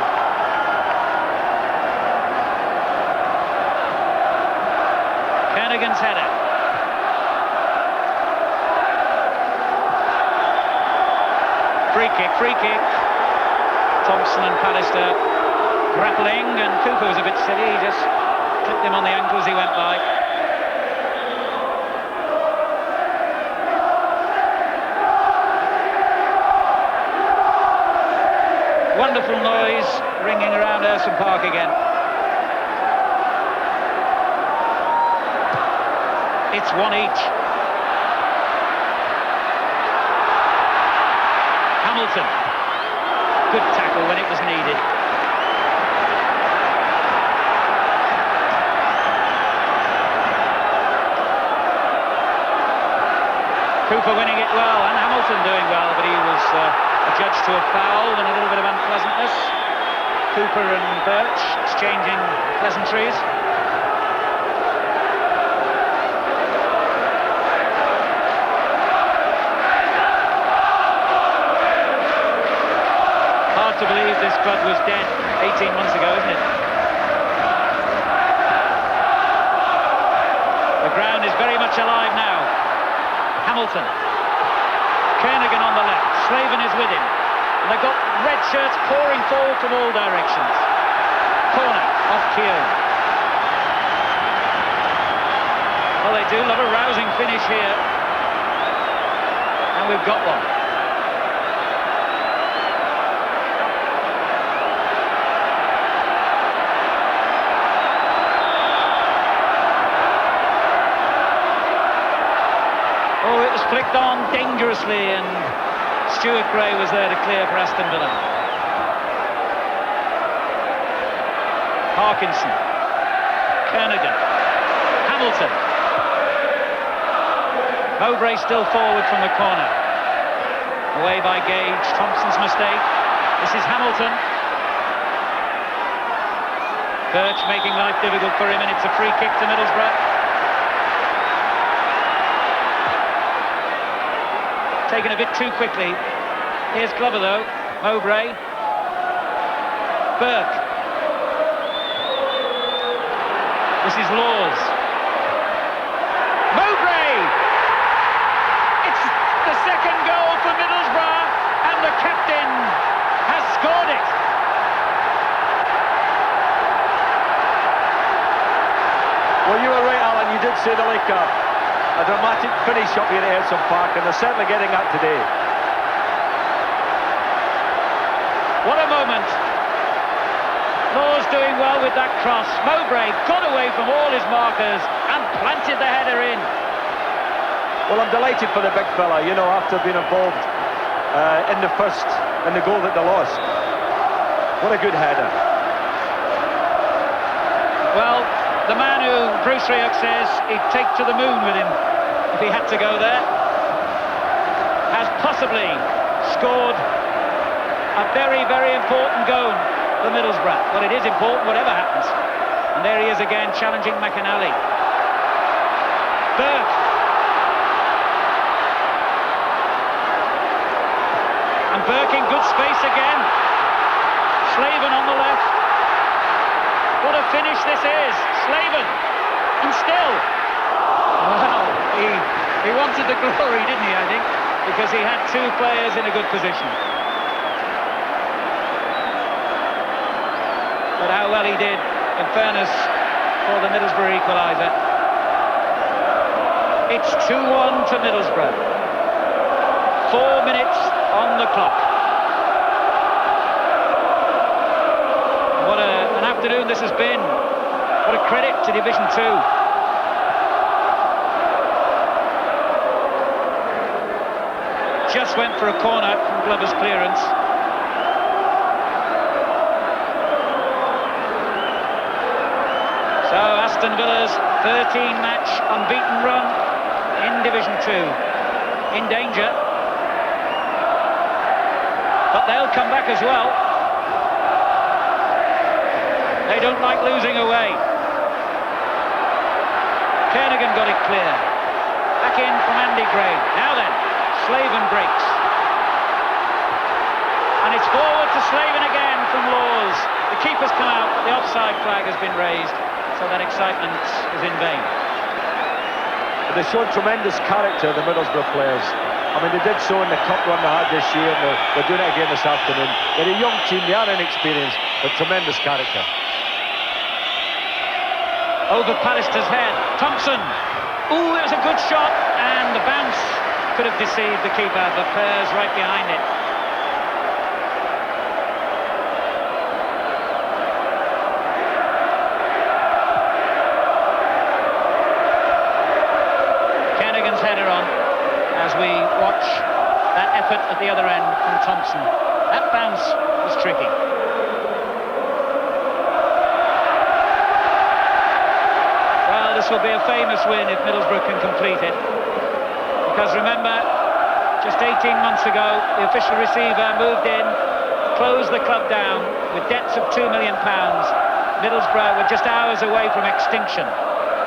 Kernigan's header. Free kick. Thompson and Pallister grappling, and Cooper was a bit silly. He just clipped him on the ankle as he went by. Wonderful noise ringing around Aston Park again. It's 1 each. Hamilton. Good tackle when it was needed. Cooper winning it well, and Hamilton doing well, but he was adjudged to a foul and a little bit of unpleasantness. Cooper and Birch exchanging pleasantries. Hard to believe this club was dead 18 months ago, isn't it? The ground is very much alive now. Hamilton. Kernigan on the left. Slaven is with him. And they've got red shirts pouring forward from all directions. Corner off Keown. Well, they do love a rousing finish here. And we've got one. Oh, it was flicked on dangerously, and Stuart Gray was there to clear for Aston Villa. Parkinson. Kernigan. Hamilton. Mowbray still forward from the corner. Away by Gage. Thompson's mistake. This is Hamilton. Birch making life difficult for him, and it's a free kick to Middlesbrough. Taken a bit too quickly. Here's Glover though. Mowbray. Burke. This is Laws. Mowbray! It's the second goal for Middlesbrough, and the captain has scored it. Well, you were right, Alan. You did say the like a dramatic finish up here at Aston Park, and they're certainly getting that today. What a moment. Laws doing well with that cross. Mowbray got away from all his markers and planted the header in. Well, I'm delighted for the big fella, you know, after being involved in the goal that they lost. What a good header. Well, the man who Bruce Rioch says he'd take to the moon with him if he had to go there, has possibly scored a very, very important goal for Middlesbrough. Well, it is important whatever happens. And there he is again, challenging McAnally. Burke. And Burke in good space again. Slaven on the left. What a finish this is. Slaven. And still. Well, he wanted the glory, didn't he, I think? Because he had two players in a good position. But how well he did, in fairness, for the Middlesbrough equaliser. It's 2-1 to Middlesbrough. 4 minutes on the clock. What an afternoon this has been. What a credit to Division 2. Just went for a corner from Glover's clearance. So Aston Villa's 13-match unbeaten run in Division 2. In danger. But they'll come back as well. They don't like losing away. Kernigan got it clear. Back in from Andy Gray. Now then, Slaven breaks. And it's forward to Slaven again from Laws. The keeper's come out, but the offside flag has been raised, so that excitement is in vain. They've shown tremendous character, the Middlesbrough players. I mean, they did so in the cup run they had this year, and they're doing it again this afternoon. They're a young team, they are inexperienced, but tremendous character. Over Pallister's head, Thompson. Ooh, it was a good shot, and the bounce could have deceived the keeper, but Pear's right behind it. Kernigan's header on as we watch that effort at the other end from Thompson. That bounce was tricky. Well, this will be a famous win if Middlesbrough can complete it. Because remember, just 18 months ago, the official receiver moved in, closed the club down with debts of £2 million. Middlesbrough were just hours away from extinction.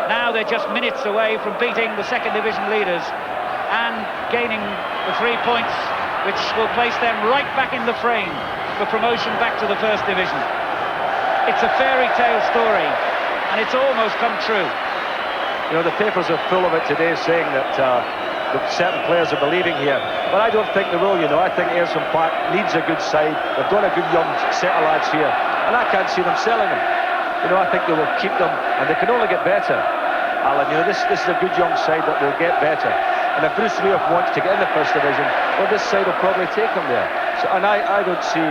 Now they're just minutes away from beating the second division leaders and gaining the 3 points, which will place them right back in the frame for promotion back to the first division. It's a fairy tale story, and it's almost come true. You know, the papers are full of it today, saying that certain players are believing here, but I don't think they will. You know, I think Ayresome Park needs a good side. They've got a good young set of lads here, and I can't see them selling them. You know, I think they will keep them, and they can only get better. Alan, you know, this is a good young side that will get better. And if Bruce Rioch wants to get in the first division, well, this side will probably take him there. So, and I don't see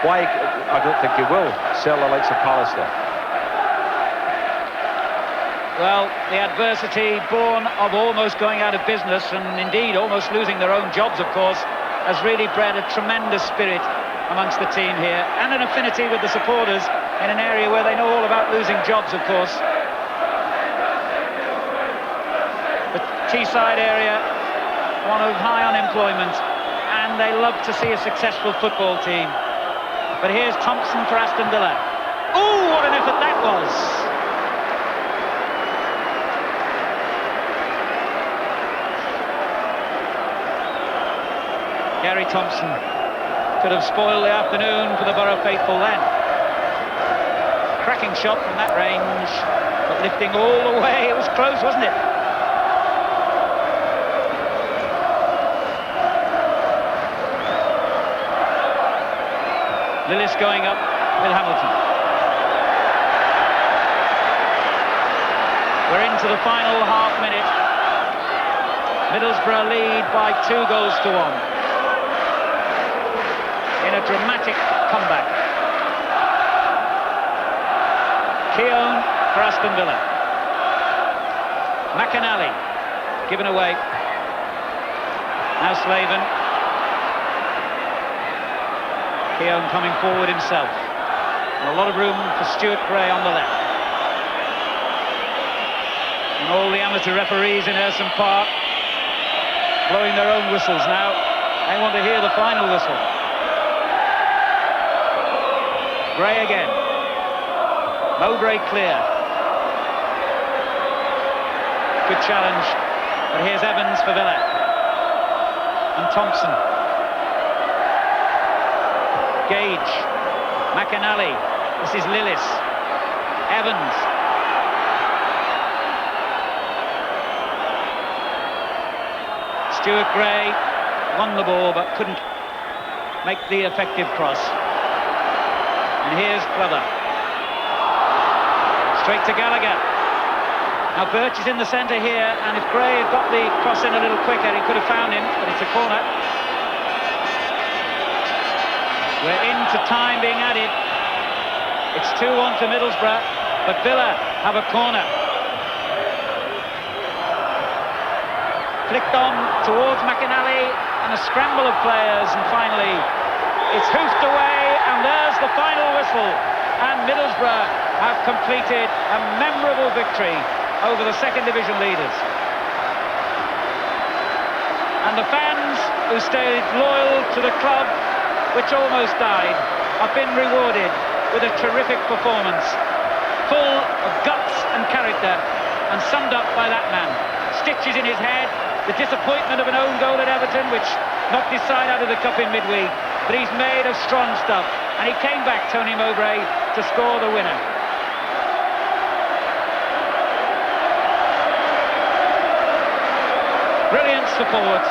why. I don't think he will sell the likes of Pallister. Well, the adversity born of almost going out of business, and indeed almost losing their own jobs, of course, has really bred a tremendous spirit amongst the team here, and an affinity with the supporters in an area where they know all about losing jobs, of course. The Teesside area, one of high unemployment, and they love to see a successful football team. But here's Thompson for Aston Villa. Oh, what an effort that was! Gary Thompson could have spoiled the afternoon for the Borough faithful then. Cracking shot from that range, but lifting all the way. It was close, wasn't it? Lillis going up, Will Hamilton. We're into the final half minute. Middlesbrough lead by 2 goals to 1. In a dramatic comeback. Keown for Aston Villa. McAnally given away. Now Slaven. Keown coming forward himself. And a lot of room for Stuart Gray on the left. And all the amateur referees in Ayresome Park blowing their own whistles now. They want to hear the final whistle. Gray again. Mowbray clear. Good challenge. But here's Evans for Villa. And Thompson. Gage. McAnally. This is Lillis. Evans. Stuart Gray won the ball but couldn't make the effective cross. And here's Glover. Straight to Gallagher. Now Birch is in the centre here, and if Gray had got the cross in a little quicker, he could have found him, but it's a corner. We're into time being added. It's 2-1 to Middlesbrough, but Villa have a corner. Flicked on towards McInally, and a scramble of players, and finally it's hoofed away, and there's the final whistle, and Middlesbrough have completed a memorable victory over the second division leaders. And the fans who stayed loyal to the club, which almost died, have been rewarded with a terrific performance, full of guts and character, and summed up by that man. Stitches in his head, the disappointment of an own goal at Everton, which knocked his side out of the cup in midweek, but he's made of strong stuff, and he came back, Tony Mowbray, to score the winner. Brilliant support,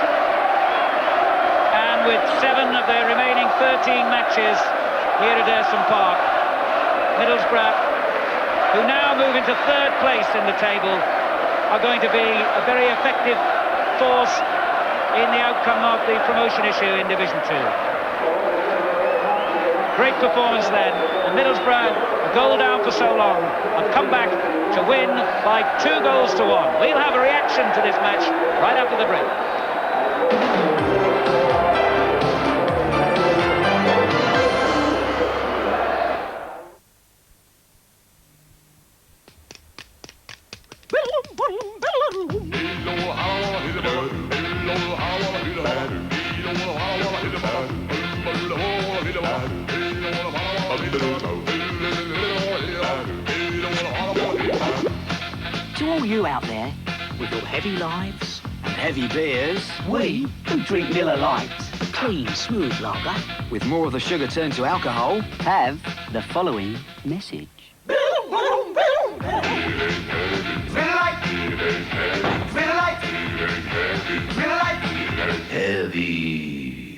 and with 7 of their remaining 13 matches here at Aston Park, Middlesbrough, who now move into 3rd place in the table, are going to be a very effective force in the outcome of the promotion issue in Division 2. Great performance then, and Middlesbrough, a goal down for so long, have come back to win by 2 goals to 1. We'll have a reaction to this match right after the break. To all you out there with your heavy lives and heavy beers, we who drink Miller Lite, a clean, smooth lager with more of the sugar turned to alcohol, have the following message. Heavy.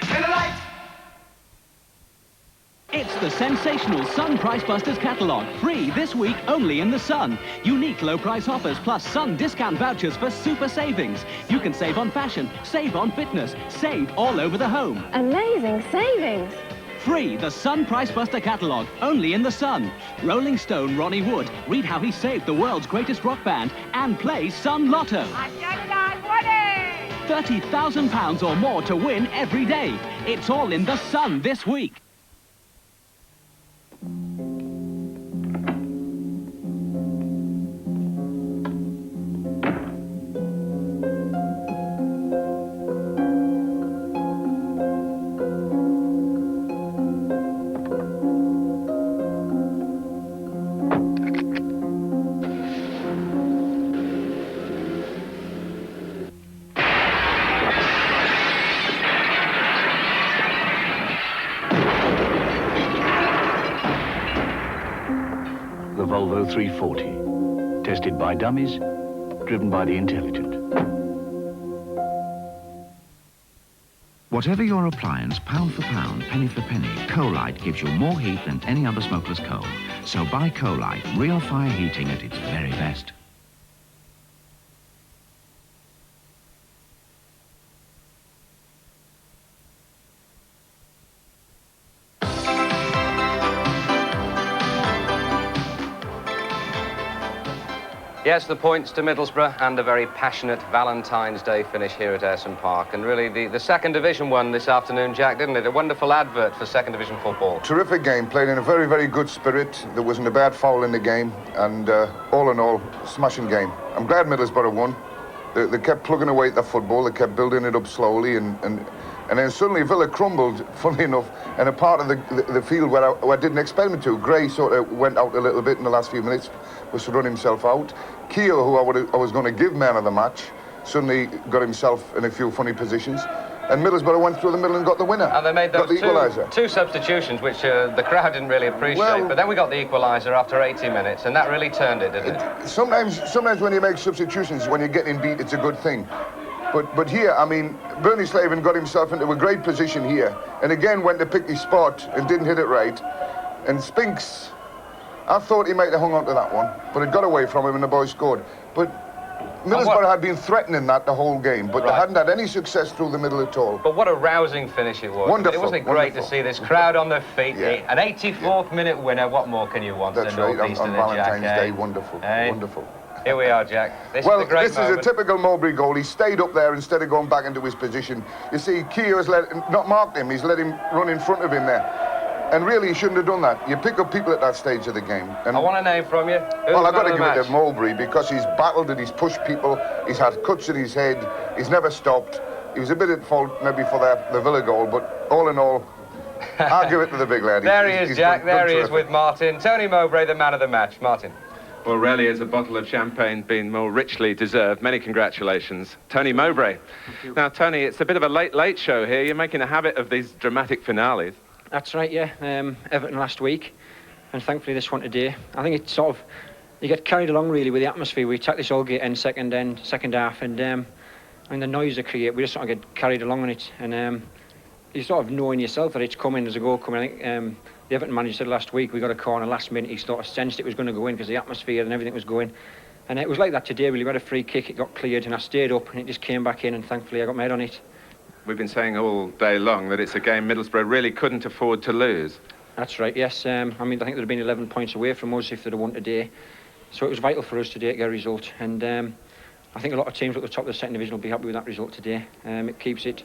It's the sensational Sun Price Busters catalogue. Free this week only in the Sun. Unique low price offers plus Sun discount vouchers for super savings. You can save on fashion, save on fitness, save all over the home. Amazing savings. Free, the Sun Price Buster catalogue, only in the Sun. Rolling Stone Ronnie Wood, read how he saved the world's greatest rock band and play Sun Lotto. I've done it, I won it! £30,000 or more to win every day. It's all in the Sun this week. The Volvo 340, tested by dummies, driven by the intelligent. Whatever your appliance, pound for pound, penny for penny, Colite gives you more heat than any other smokeless coal. So buy Colite, real fire heating at its very best. Yes, the points to Middlesbrough and a very passionate Valentine's Day finish here at Aston Park. And really, the second division won this afternoon, Jack, didn't it? A wonderful advert for second division football. Terrific game, played in a very, very good spirit. There wasn't a bad foul in the game, and all in all, smashing game. I'm glad Middlesbrough won. They kept plugging away at the football, they kept building it up slowly, and then suddenly Villa crumbled, funnily enough, in a part of the field where I didn't expect him to. Gray sort of went out a little bit in the last few minutes, was to run himself out. Keogh, who I was going to give man of the match, suddenly got himself in a few funny positions. And Middlesbrough went through the middle and got the winner. And they made those got the equaliser. Two substitutions, which the crowd didn't really appreciate. Well, but then we got the equaliser after 80 minutes, and that really turned it, didn't it? Sometimes when you make substitutions, when you're getting beat, it's a good thing. But here, I mean, Bernie Slavin got himself into a great position here, and again went to pick his spot and didn't hit it right. And Spinks, I thought he might have hung on to that one, but it got away from him and the boys scored. But Middlesbrough had been threatening that the whole game, but they hadn't had any success through the middle at all. But what a rousing finish it was. Wonderful. Wasn't it great to see this crowd on their feet? An 84th minute winner. What more can you want? That's right, on Valentine's Day. Wonderful. Wonderful. Here we are, Jack. This well, is a great this moment. is a typical Mowbray goal. He stayed up there instead of going back into his position. You see, Keogh's not marked him, he's let him run in front of him there. And really, he shouldn't have done that. You pick up people at that stage of the game. And I want a name from you. Well, I've got to give it to Mowbray because he's battled it, he's pushed people, he's had cuts in his head, he's never stopped. He was a bit at fault maybe for the Villa goal, but all in all, I'll give it to the big lad. There he is, Jack. There he is with Martin. Tony Mowbray, the man of the match. Martin. Well, rarely has a bottle of champagne been more richly deserved. Many congratulations. Tony Mowbray. Now, Tony, it's a bit of a late show here. You're making a habit of these dramatic finales. That's right, yeah. Everton last week, and thankfully this one today. I think it's sort of, you get carried along really with the atmosphere. We attack this all gate end, second half, and I mean the noise they create, we just sort of get carried along on it, and you sort of know in yourself that it's coming, there's a goal coming. I think the Everton manager said last week we got a corner last minute, he sort of sensed it was going to go in because the atmosphere and everything was going. And it was like that today, really. We had a free kick, it got cleared, and I stayed up, and it just came back in, and thankfully I got my head on it. We've been saying all day long that it's a game Middlesbrough really couldn't afford to lose. That's right, yes. I mean, I think they'd have been 11 points away from us if they'd have won today. So it was vital for us today to get a result. And I think a lot of teams at the top of the second division will be happy with that result today. It keeps it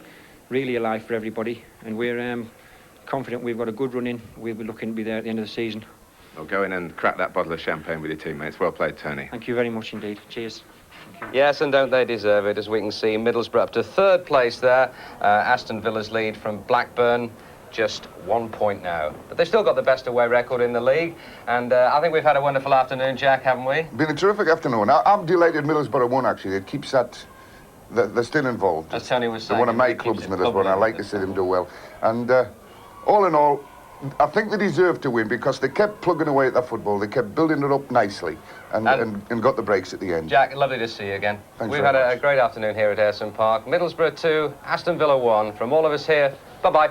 really alive for everybody. And we're confident we've got a good run in. We'll be looking to be there at the end of the season. Well, go in and crack that bottle of champagne with your teammates. Well played, Tony. Thank you very much indeed. Cheers. Yes, and don't they deserve it, as we can see. Middlesbrough up to third place there. Aston Villa's lead from Blackburn, just 1 point now. But they've still got the best away record in the league. And I think we've had a wonderful afternoon, Jack, haven't we? Been a terrific afternoon. I'm delighted Middlesbrough won, actually. It keeps that... They're still involved. As Tony was saying. They're one of my clubs, Middlesbrough, and I like to see them do well. And all in all, I think they deserve to win because they kept plugging away at the football. They kept building it up nicely and got the breaks at the end. Jack, lovely to see you again. Thanks We've very had much. a great afternoon here at Ayresome Park. Middlesbrough 2, Aston Villa 1. From all of us here, bye-bye.